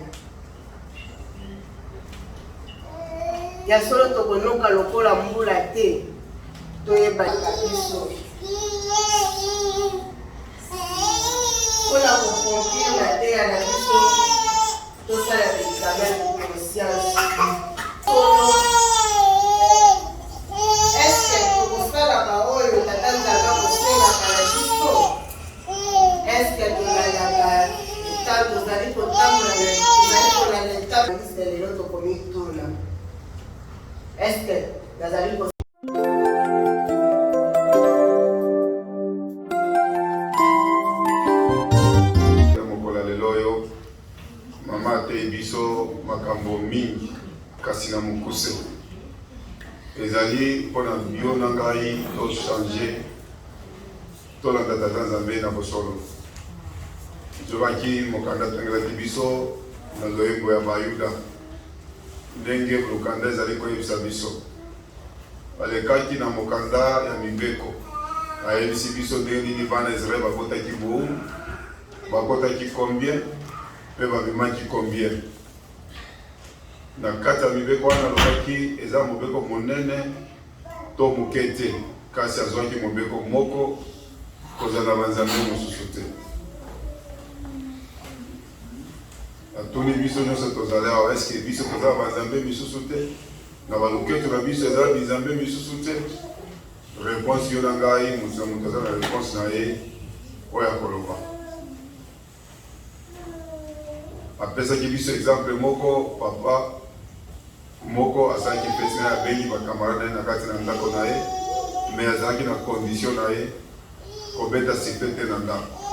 Speaker 1: ya solo tokonoka lokola mbula te toyebaka biso mpona kokonfirme na te ya na biso tosala examen de conscience eske tokosalaka oyo tata nzambe akosengaka na biso eske tolalaka ntango tozali kotambola tozali kolanda ntango lelo tokomituna eske nazali
Speaker 3: mokola lelo oyo mama atei biso makambo mingi kasi na mokuse ezali mpona yo na ngai tochange tolanda tata nzambe na bosolo nzobaki mokanda atangelaki biso na loyembo ya bayuda ndenge lokanda ezali koyebisa biso balekaki na mokanda ya mibeko ayebisi biso ndenge nini bana Israel bakotaki bowumbu bakotaki combien mpe babimaki combien na kati ya mibeko wana alobaki eza mobeko monene to moke te, kasi azwaki mobeko moko kozala banzambe mosusu te. Atuni biso nyonso tozali awa, eske biso tozala banzambe misusu te? Na baloketo na biso ezala binzambe misusu te? Réponse yo na ngai, moto azala na réponse na ye oyo akoloba. Apesaki biso exemple moko, papa moko azalaki pesi na abengi bakamarade na kati na ndako na ye, mais azalaki na condition na ye kobeta sikte te na ndako.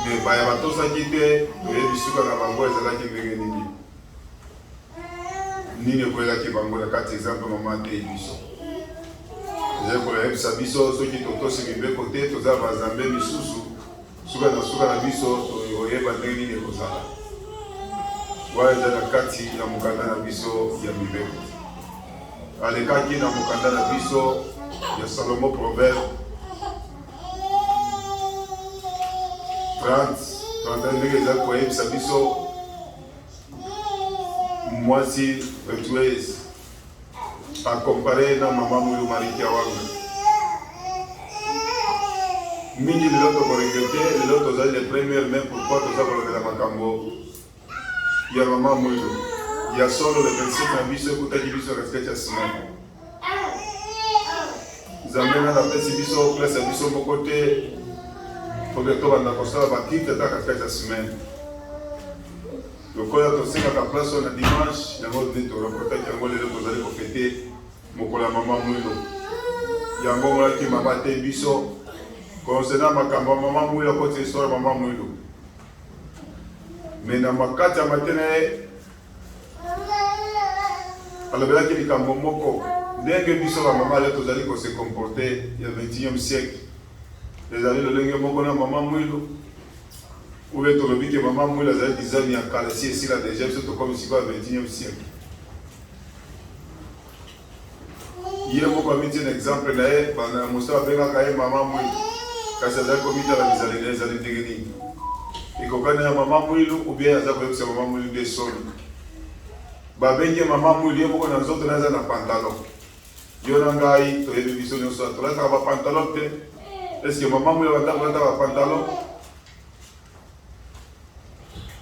Speaker 3: Mais baya batosaki te, toyebi suka na bango ezalaki ndenge nini. Nini ekoyelaki bango na kati exemple mama te biso. Ezali koyebisa biso soki totosi mibeko te tozala banzambe misusu, suka na biso toyeba ndenge nini ekozala. Wana eza na kati ya mokanda na biso ya mibeko. Alekaki na mokanda na biso ya Salomo Proverbe 30 ndenge ezali koyebisa biso mwasi virtueuse akompare na mama moyo Malkia wanga. Mingi lelo tokoregrete, lelo tozali le premier, mais pourquoi toza kolobela makambo ya mama moyo ya solo le 27 na biso ekutaki biso katikati ya semaine. Nzambe na napesi biso place ya biso moko te foke tobanda kosala bakite ata katikati ya semaine. Lokola tosengaka place na dimanche yango nde toreportaki yango lelo tozali kofete mokolo ya mama moyo. Yango molaki mama te biso concernant makambo ya mama moyo akoti histoire ya mama moyo. Mais na makati ya matene alobelaki likambo moko ndenge biso ba mama lelo tozali ko se comporter ya 21e siècle. Ezali lolenge moko na mama moyo. Oube tolobi ke mama moyo azali design ya kala si esila déjà biso tokomi siko ya 21e siècle. Ye moko amiti un exemple na ye bana mosala bengaka ye mama moyo. Kasi azali komita la bizali na ezali ndenge nini. Ekokana ya mama mwilu ou bien aza koyebisa mama mwilu de soli. Babenge mama mwilu ye moko na nzoto na eza na pantalon. Yo na ngai toyebi biso nyonso tolataka ba pantalon te. Est-ce que mama mwilu bataka ba pantalon?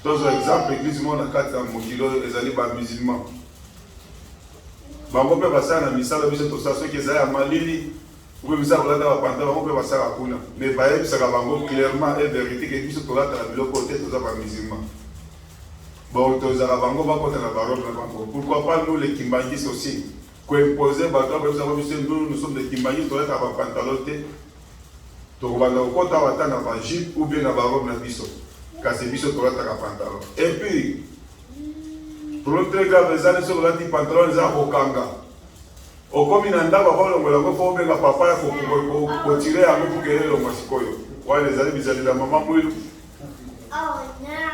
Speaker 3: Tozo exemple église mo na kati ya mokilo ezali ba musulman. Bango pe basala na misala biso tosala soki ezali ya malili. Vous pouvez vous avoir la pantalon, vous pouvez passer à la couna. Mais baye ça va clairement et vérité que biso tola ta bilo côté toza ba musulman. Bon toza la bango ba côté na barobe na bango. Pourquoi pas nous les kimbangis aussi? Ko imposer ba toi vous savez nous sommes des kimbangis tola ta ba pantalon te. To ba na kota wa ta na ba jupe ou bien na barobe na biso. Kasi biso tola ta pantalon. Et puis pour le très grave les années sur la dit pantalon za okanga. Okomi na ndako akolongola ko fo benga papa ya ko tirer ya mo ke lo masikoyo. Wale ezali bizali la mama mwilu.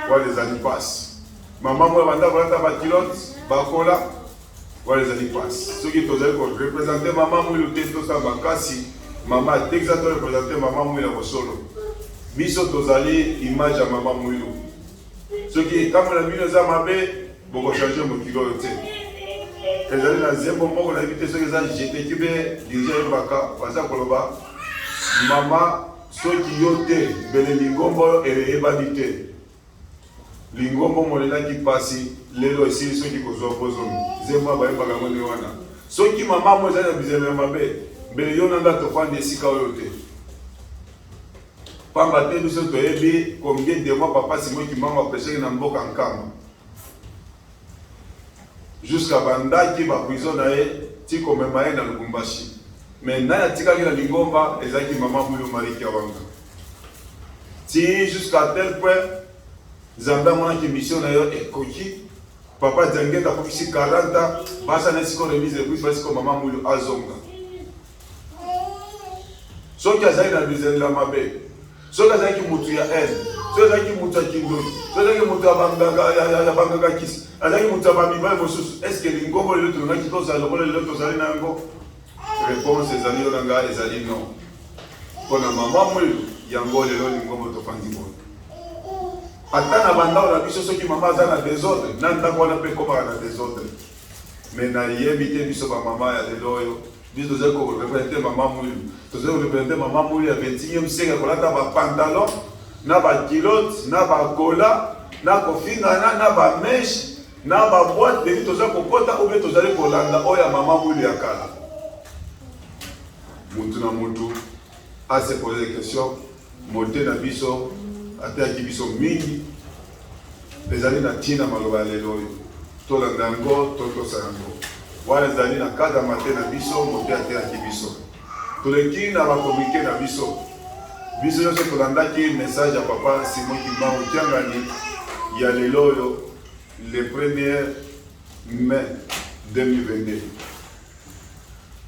Speaker 3: Wale ezali passe. Mama mwe banda balata ba kilote bakola. Wale ezali passe. Ceux qui tozali ko représenter mama mwilu te to sa bakasi. Mama texato représenter mama mwilu ko solo. Biso tozali image ya mama mwilu. Ceux qui kama na bino za mabe boko changer mo kilo te. Ezali na zembo moko na éviter soki eza jeté kibe déjà ebaka baza koloba mama soki yo te mbele lingombo eyebani te lingombo molelaki pasi lelo esili soki kozwa bozomi zembo bayebaka ngoni wana soki mama mo ezali na bizele ya mabe mbele yo nanga tofandi esika oyo te pamba te biso toyebi combien de mois papa simoki mama apeshaki na mboka nkama jusqu'à bandaki ba prison na ye ti komema ye na Lubumbashi. Mais na yatikaki na Lingomba ezaki mama moyo Malkia wanga. Ti jusqu'à tel point Zamba mwana ki mission na yo ekoki papa Djangeta kokisi 40 basa na siko remise de plus basi ko mama moyo azonga. Soki azali na bizeli la mabe. Soki azali ki mutu ya haine. Soki azali ki mutu ya kindoni. Soki azali ki mutu ya banganga kisi. Azali mutu ya bamibale mosusu. Est-ce que lingombo lelo tolongaki tozala lokola lelo tozali na yango? Réponse ezali yo na ngai ezali non. Mpona mama moyo yango lelo lingombo tofandi boye. ata na bandao na biso soki mama aza na désordre na ndako wana mpe ekomaka na désordre. Mais nayebi te biso bamama ya lelo oyo biso tozali korepresente mama mwilu, tozali korepresente mama mwilu ya 21e siècle kolata bapantalon na bakilote na bakola na kofingana na bameshe na baboite deli tozali kokota obe tozali kolanda oyo ya mama mwilu ya kala. Mutu na mutu ase pose des questions mote na biso ateyaki biso mingi ezali na ntina maloba ya lelo oyo tolanda yango to tosala yango wana ezali na kaka mate na biso mote ateyaki biso toleki na bakomike na biso nyonso tolandaki message ya papa Simon Kimbangu Kiangani ya lelo oyo le 1er mai 2022.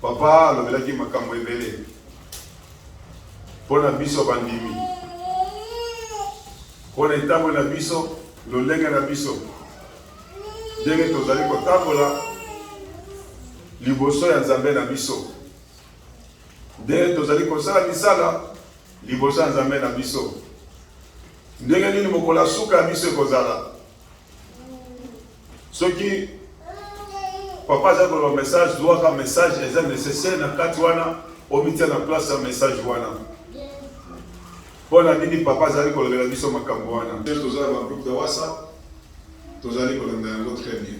Speaker 3: Papa alobelaki makambo ebele mpona biso bandimi, mpona etambo na biso, lolenge na biso ndenge tozali kotambola liboso ya Nzambe na biso, ndenge tozali kosala misala liboso ya Nzambe na biso, ndenge nini mokolo ya suka ya biso ekozala. Soki papa azali koloba message zwaka message eza nécessaire na kati wana omitia na place ya message wana. Mpona nini papa azali kolobela biso makambo wana. Tozali ba groupe de WhatsApp tozali kolanda yango très bien.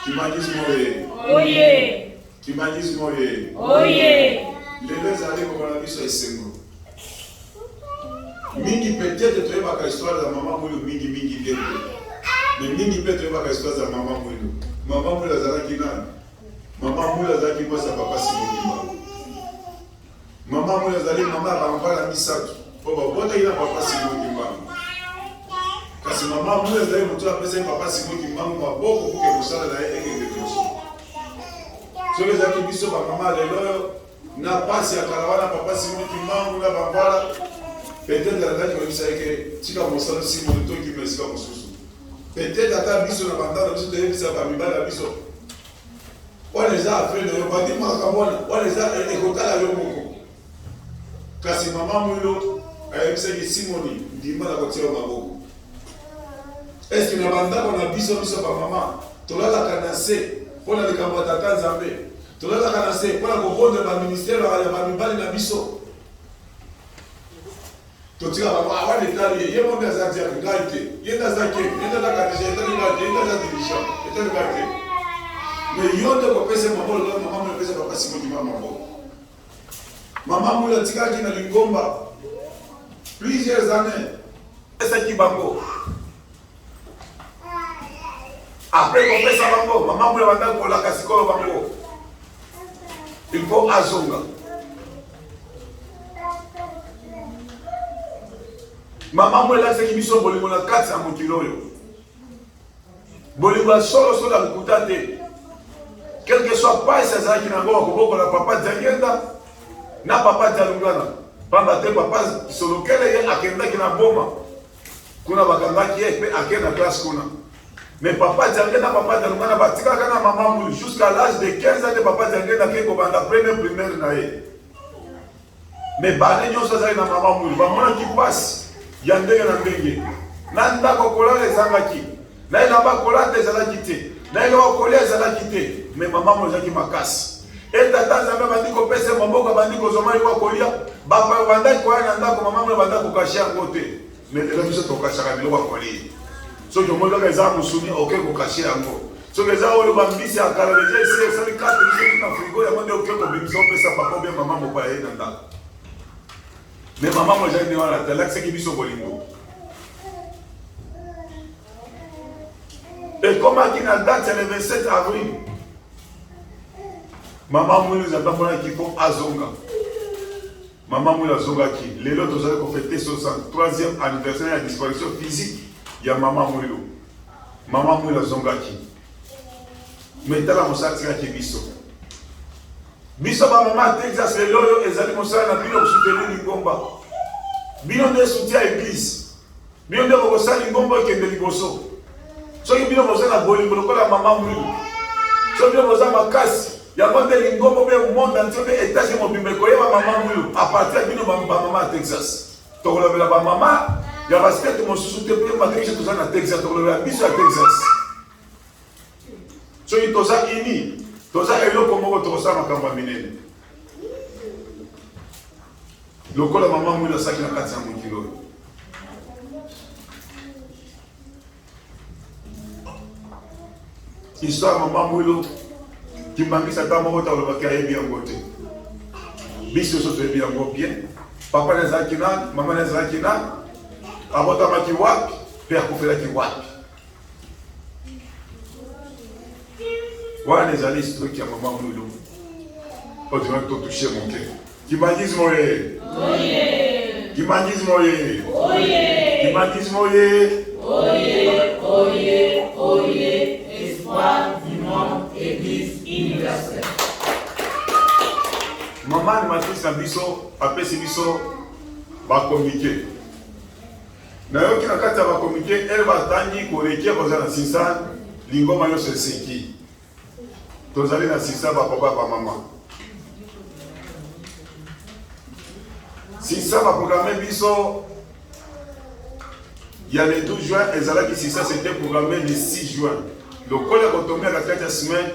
Speaker 3: Kimanisme oye.
Speaker 2: Oye.
Speaker 3: Kimanisme oye.
Speaker 2: Oye.
Speaker 3: Lelo ezali kokola biso esengo. Mingi peut-être toyebaka histoire za mama mwilu mingi bien. Mais mingi mpe toyebaka histoire za mama mwilu. Mama mwilu azalaki nani? Mama mwilu azalaki mwasi ya papa Simon Kimbangu. Mama mwilu azali mama ya bambala misato po babotaki na papa Simon Kimbangu. Kasi mama mwilu azali moto apesaki papa Simon Kimbangu maboko puke kosala na ye ekende nyonso. Soki ezalaki biso bamama lelo na pasi ya kala wana papa Simon Kimbangu na bambala peut-être azalaki kolobisa eke tika mosala Simon to kima esika mosusu. Peut-être ata biso na bandana na biso toyebisa bamibali ya biso wana eza afre na yo bandimaka mwana wana eza ekotala yo moko. Kasi mama mwilu ayebisaki Simoni ndima na kotia maboko. Est-ce que na bandako na biso bamama tolalaka na se mpona likambo ya tata Nzambe, tolalaka na se mpona kobonda baministere ya bamibali na biso. Totika baba wana etali ye monde azati ya ngai te yenda zake yenda la kadija etali ngai yenda za dirisha etali ngai te mais yonde ko pese mabolo la mama mo pese papa Simon Kimbangu mabolo. Mama mo la tikaki na Lingomba plusieurs années pesa kibango après ko pesa bango mama mo la banda ko la kasikolo bango il faut azonga. Mama mwela seki biso bolingo na kati ya mokili oyo. Bolingo ya solo ya lokuta te. Quel que soit pasi azalaki nango akobokola papa Diangenda na papa Dialungana. Pamba te papa Solokele ye akendaki na boma. Kuna bakangaki ye pe akenda na classe kuna. Mais papa Diangenda na papa Dialungana batikaka na mama mwili jusqu'à l'âge de 15 ans de papa Diangenda ke kobanda première primaire na ye. Mais bane nyonso azali na mama mwili bamonaki pasi ya ndenge na ndenge na ndako kolala ezalaki na elamba kolata ezalaki te na eloko kolia ezalaki te mais mama mo ezalaki makasi etata Nzambe bandi kopesa maboko bandi kozoma yo kolia bapa bandaki koya na ndako mama mo bandaki kokashi yango te mais lelo biso tokashaka biloko ya kolia soki omoni eza mosuni oke kokashi yango soki eza oyo bambisi ya kala deja esi esali kate biso na frigo yango nde oke kobimisa opesa papa obie mama moko ya ye na ndako. Mais maman moi j'ai dit voilà t'as l'accès qui biso bolingo. Et comme à qui na date c'est le 27 avril. Maman moi nous attend pour qui faut azonga. Maman moi azonga qui les autres ont fêté 63e anniversaire de la disparition physique ya maman moi. Maman moi azonga qui. Mais t'as la mosati qui biso. Biso ba mama Texas le loyo ezali mosala na bino soutenir Lingomba. Bino nde soutien église. Bino nde kokosala Lingomba kende liboso. Soki bino mosala bolingo lokola mama mwilu. Soki bino mosala makasi ya monde Lingomba be monde entier be étage mobimbe koyeba mama mwilu à partir bino ba mama Texas. Tokolobela ba mama Il y a basket de mon sous-souté pour malgré que tu as un Texas, tu as un biso à Texas. So tu as ini, tu as un comme tu as un camp minene. Le col à maman mouille le sac à 400 kilos. Histoire maman mouille qui manque sa dame au temps de la bien côté. Biso se bien bien. Papa les akina, maman les akina. Abota maki wapi, père kufela ki wapi. Wana les alliés qui a maman mouille. On dirait que tu touches mon cœur. Qui m'a dit moye. Oye. Qui m'a dit moye. Oye. Qui m'a dit moye.
Speaker 4: Oye, oye, oye. Espoir du monde, Église universelle.
Speaker 3: Maman matrice na biso, apesi biso ba communiquer. Na yo ki na kati ba communiquer, elle va tangi ko rekia ko za sisa lingoma yo se seki. Tozali na sisa ba papa ba maman. Si ça va programmer biso, il y a le 12 juin, et ça qui si ça c'était programmé le 6 juin. Donc quand on est tombé à la 4e semaine,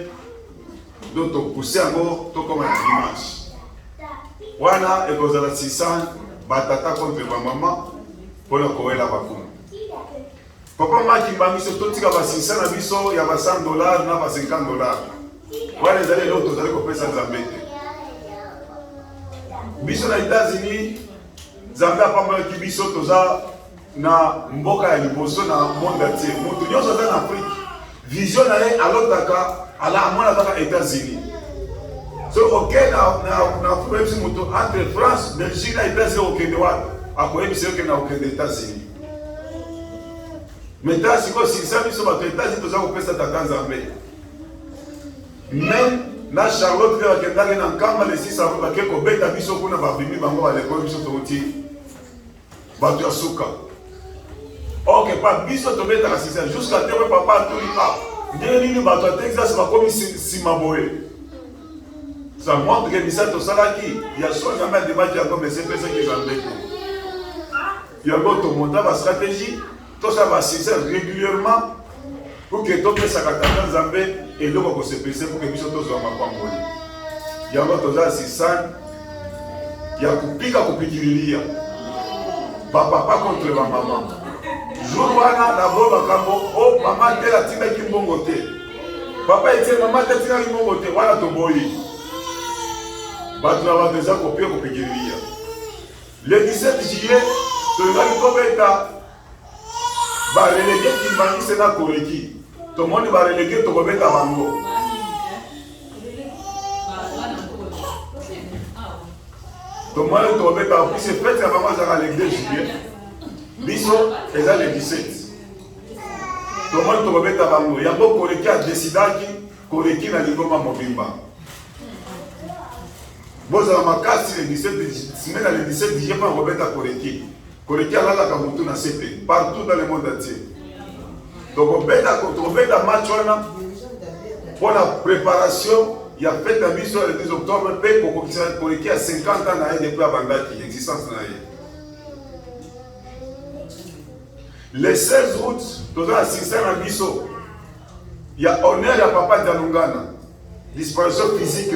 Speaker 3: donc on poussait encore, tout comme un dimanche. Voilà, et quand on a 600, batata contre ma maman, pour le courir la vacune. Papa m'a dit que si tout le monde a 600, il y a $100, il y a $50. Voilà, les années l'autre, vous allez couper ça Zambé. Biso na États-Unis, Zambé a pas mal qui biso toza na mboka ya liboso na monde entier. Mutu nyonso za na Afrique. Vision na ye alotaka ala amona za États-Unis. So OK na problème si mutu entre France, Belgique et États-Unis OK de wapi. Akoye biso que na OK des États-Unis. Maintenant si ko si ça biso ba États-Unis toza ko pesa ta Zambé. Même na Charlotte vers que dans un camp les 600 ba ke ko beta biso kuna ba bimi bango ba lekolo biso toti ba tu asuka. OK pas biso to beta la 600 jusqu'à te papa tout il a nini ba to Texas ba comme si maboé. Ça montre que ça to salaki il y a soit jamais débat qui a comme ces personnes qui ont bété. Il y a d'autres monter ba stratégie tout ça va 600 régulièrement pour que tout ça katana Zambé et donc on se pèse pour que biso to zo ma kwangoli. Il y a d'autres 600 il y a kupika kupikililia. Papa contre ma maman. Jour wana na bo bakambo oh maman te la tina ki mbongo te. Papa était maman te tina ki mbongo te wala to boyi. Batu na bateza kopia kupikililia. Le 17 juillet to ngali kobeta ba relégué qui m'a dit na koreki. Tout le monde va reléguer to kobeta bango. Tout le monde to kobeta puis c'est fait ça maman ça le 2 juillet. Biso eza le 17. Tout le monde to kobeta bango. Yango koreki a décidaki koreki na lingoma mobimba. Boza makasi le 17 semaine le 17 juillet pas kobeta koreki. Koreki alala ka mutu na CP partout dans le monde entier. Donc on beta match pour la préparation, il y a fait un mission le 2 octobre pour qui a 50 ans depuis la bandaki existence. Le 16 août, nous avons assisté à un mission. Il y a honneur à papa Dialungana, disparition physique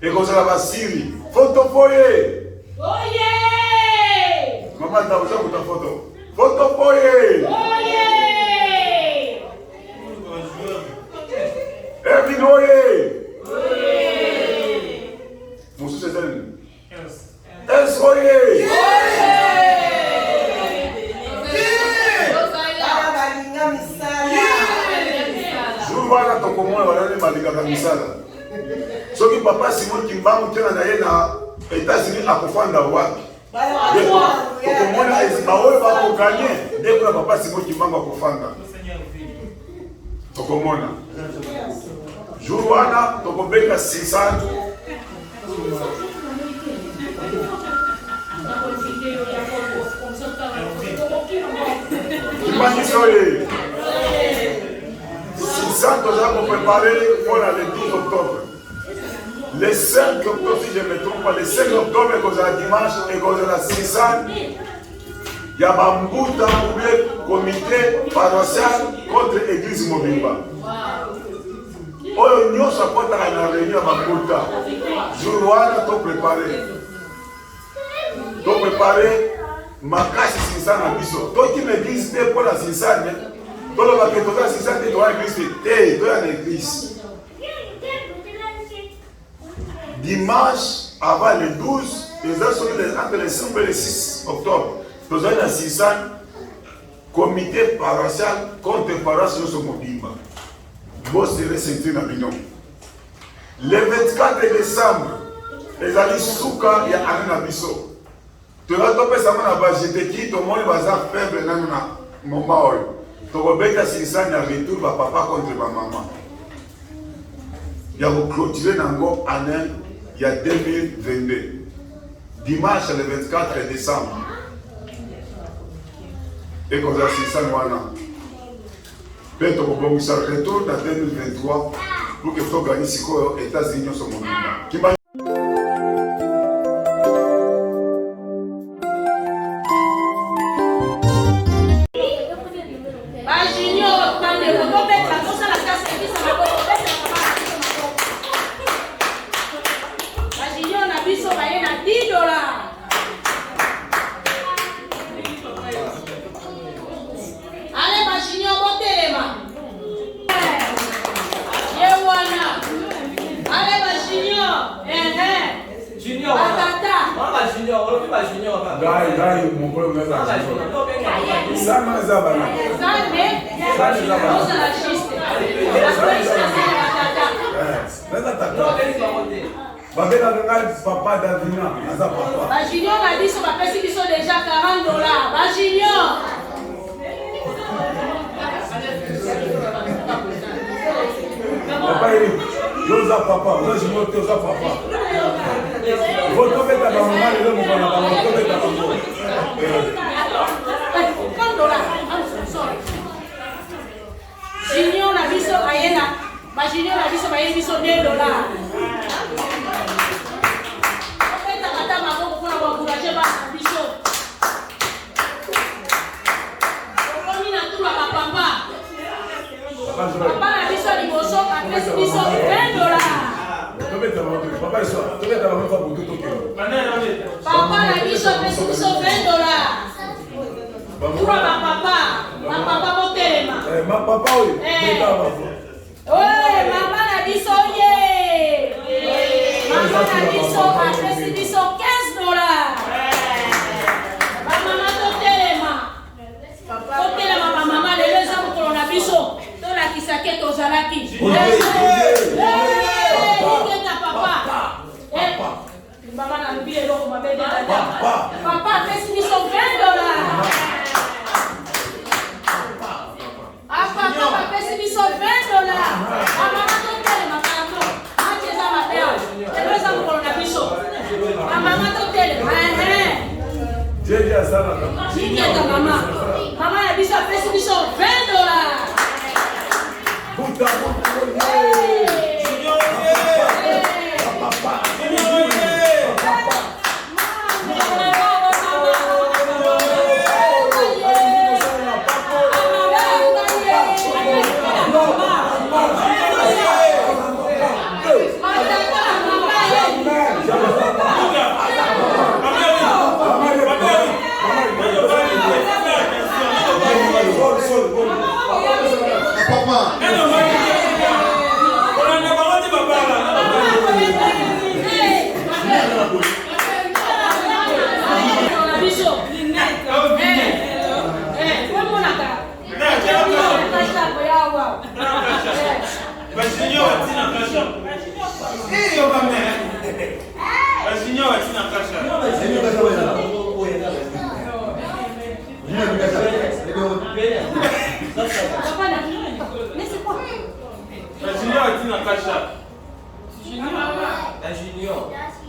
Speaker 3: et qu'on a la Syrie. Photo foyer. Maman, tu as besoin de ta photo. Photo foyer. Erwin Oye! Monsieur Cézanne? Es Oye! Jour wana tokomona banani balingaka misala. Soki papa Simon Kimbangu tena na ye na États-Unis akofanda wapi? Tokomona baoyo bakoganye nde kuna papa Simon Kimbangu akofanda. Tokomona. Jour wana tokobeka 600 Kimangisoye 600 toza ko préparer pour le 12 octobre. Le 5 octobre si je ne me trompe pas, le 5 octobre qu'on a dimanche et qu'on a 600. Il Il y a Bambuta ou bien comité paroissial contre l'église Mobimba. Oyo nyonso akotaka na réunion ya Bambuta. Jour wana to préparé makasi sinsa na biso. Toki na église te pour la sinsa ne. Toloba ke toka sinsa te toka église te to ya l'église. Dimanche avant le 12, entre le 5 et le 6 octobre, nous avons assisté comité paroissial contre paroisse sur Mobimba. Vous serez sentis dans le. Le 24 décembre, les alliés Souka et Arina Bisso. Tu vas topé ça mon abat, j'étais qui, tout le monde va faire faible dans mon moment. Tu vas bien assisté à retour de papa contre ma maman. Il y a clôturé dans le année, il y a 2022. Dimanche le 24 décembre. Et qu'on a assisté à moi. Peut-être qu'on va retourner en 2023 pour que vous gagnez ce qu'on est États-Unis sur mon monde.
Speaker 5: Papa Davina,
Speaker 2: papa. Junior a dit sur ma personne qui sont déjà $40. Junior.
Speaker 5: Papa Eric, Yosa papa, Junior Yosa papa. Votre bête à la maman, et le mouvement à votre bête à la maman.
Speaker 2: Junior a dit sur Ayena. Junior a dit sur Ayena, ils sont $2. Papa na biso liboso apesi biso $20. Papa na biso apesi biso $20. Pour ma papa botelema.
Speaker 5: Ma papa oui.
Speaker 2: Ouais, mama na biso ye. Mama na biso apesi biso $15. Mama totelema. Totelema mama lelo eza mokolo na biso. Kisake tozalaki. Papa. Mama na lubi eloko mabele dada. Papa apesi biso $20. Papa apesi biso $20. Mama totelema pardon. Acheza mapeo. Eleza mokolo na biso. Mama totelema.
Speaker 5: Jeje asala.
Speaker 2: Jeje mama. Mama na biso apesi biso $20.
Speaker 5: Puta,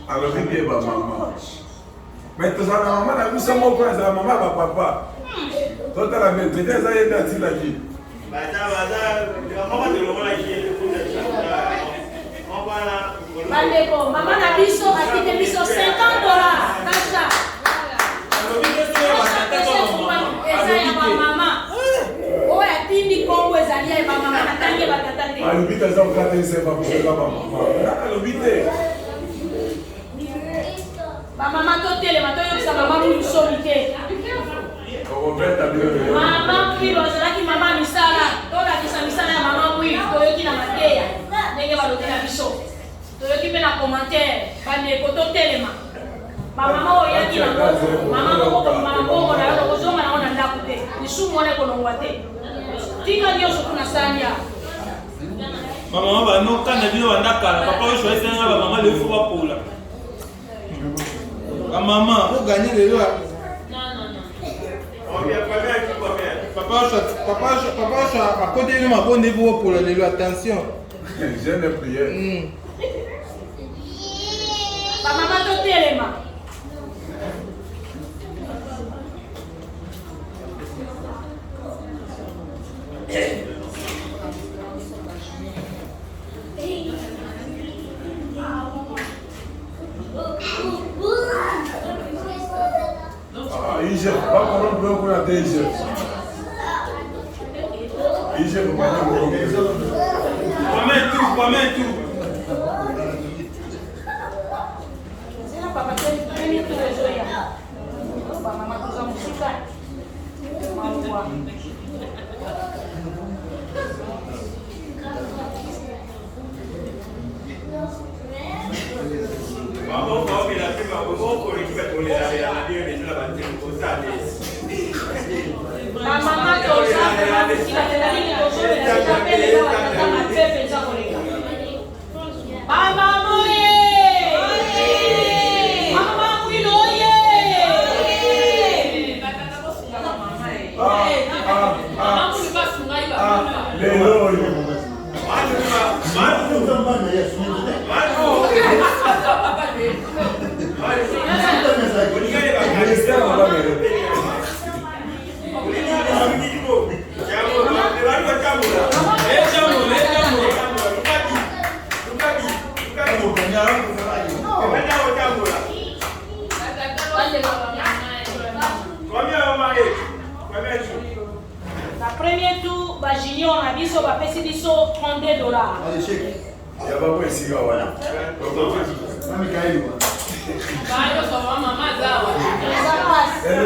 Speaker 5: alors c'est bien ma maman. Mais tout ça, maman a vu ça mon père, ça maman va papa. Toi t'as la même, tu t'es allé dans la vie.
Speaker 2: Bandeko, maman na biso a quitté biso $50. Cacha.
Speaker 5: alobite eza kokatelisa bakoza bamama alobite
Speaker 2: bamama totelema toyokisa mama mwili soli te mama mwili ozalaki mama misala tolakisa misala ya mama mwili toyoki na mateya ndenge balobela biso toyoki mpe na commentaire bandeko totelema bamama oyaki na mama moko komama mbongo na yo tokozonga nango na ndako te lisumu wana ekolongwa te tika nyonso kuna sania
Speaker 6: Maman va non quand on va ndakala papa yo choisi nga ba maman le faut pas pola. Maman, vous gagnez les lois.
Speaker 2: Non.
Speaker 6: On vient pas bien qui va bien. Papa à côté de ma bonne niveau pour les lois attention.
Speaker 5: Je ne prière.
Speaker 2: bamama totelema
Speaker 5: IGF, pas qu'on peut pour la DGF. IGF, pas qu'on peut.
Speaker 6: Pas même tout.
Speaker 2: papa teni tuwezoya bamama toza mosika mawa bamama toza mosika telalini tozobela pele batata mapepe eza koleka bamama oye La première tour, Junior na biso bapesi biso $32.
Speaker 5: Ya baba isiga wana. Mami kaili wa.
Speaker 2: Bayo kwa mama zawa.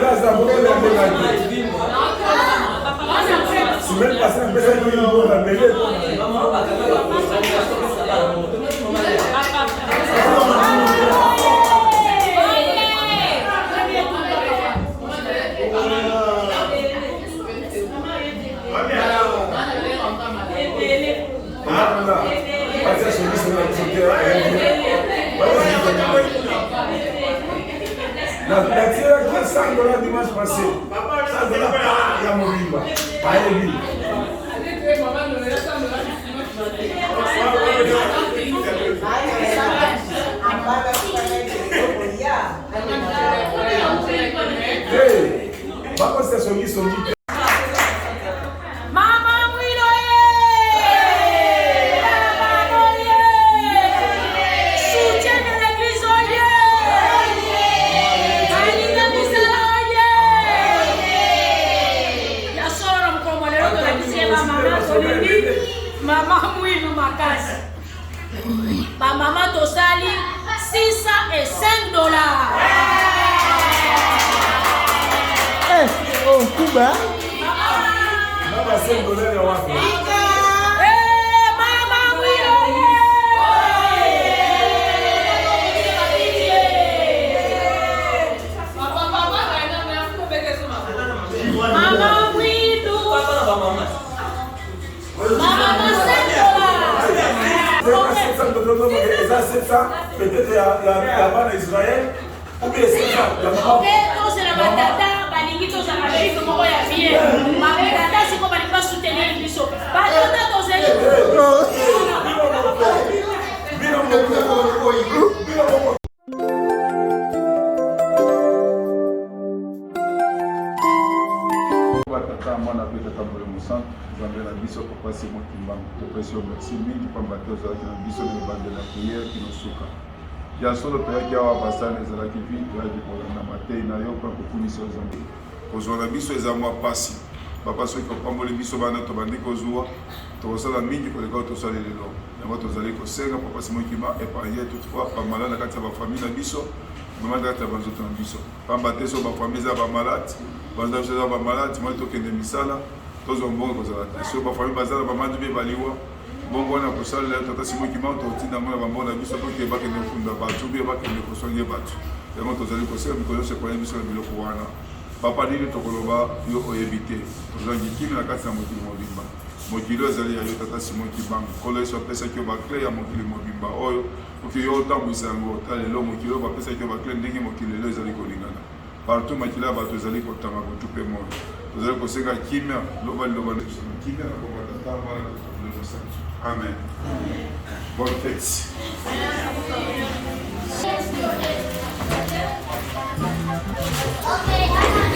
Speaker 5: Lazima mbona ndio Simel pasa mpesa ni mbona mbele. La tierra qui est $100 dimanche passé. $100 à Morimba. À Ebi. Hey, vamos a hacer eso.
Speaker 2: Mama mwilu makasi. Ba mama tosali $605.
Speaker 4: Oh, Cuba.
Speaker 5: Mama $5 ya wapi?
Speaker 2: Mama mwilu. Mama mwilu.
Speaker 5: Peut-être là-bas en Israël, ou bien c'est ça.
Speaker 2: Ok, tous na batata balingi toza na chiffre moko ya bien. Batata siko balingi ba soutenir biso. Batata tozeli.
Speaker 3: Batata mwana pe tata mbole musantu nzambe na biso papa Simon Kimbangu topesi merci mingi pamba te ozalaki na biso na ebande la priere kinosuka ya solo toyaki awa basani ezalaki vi toyaki kolanda matei na yo mpa kokumisa ozambe kozwa na biso eza mwa pasi papa soki opamboli biso bana tobandi kozwa tokosala mingi koleka tosali lelo yango tozali kosenga papa Simon Kimbangu épargne toutefois bamalade na kati ya bafamille na biso mama na kati ya banzoto na biso pamba te so bafamille eza bamalade banza biso eza bamalade moi tokende misala tozwa mbongo kozala te so bafamille baza na bamandi mpe baliwa bongo wana kosalela tata Simon Kimbangu totinda yango na bambongo na biso poke bakende kofunda bato mpe bakende kosoigne bato yango tozali kosenga mikolo nyonso ekoya biso na biloko wana papa nini tokoloba yo oyebi te tozangi kimi na kati na mokili mobimba mokili oyo ezali ya yo tata Simon Kimbangu nkolo yesu apesaki yo bakle ya mokili mobimba oyo oki yo otambwisa yango ta lelo mokili oyo bapesaki yo bakle ndenge mokili lelo ezali kolingana partout makili ya bato ezali kotanga kotu mpe moyo tozali kosenga kimia loba liloba kimia na komba tata mwana totolelo santu amen bonne fête.
Speaker 7: Okay.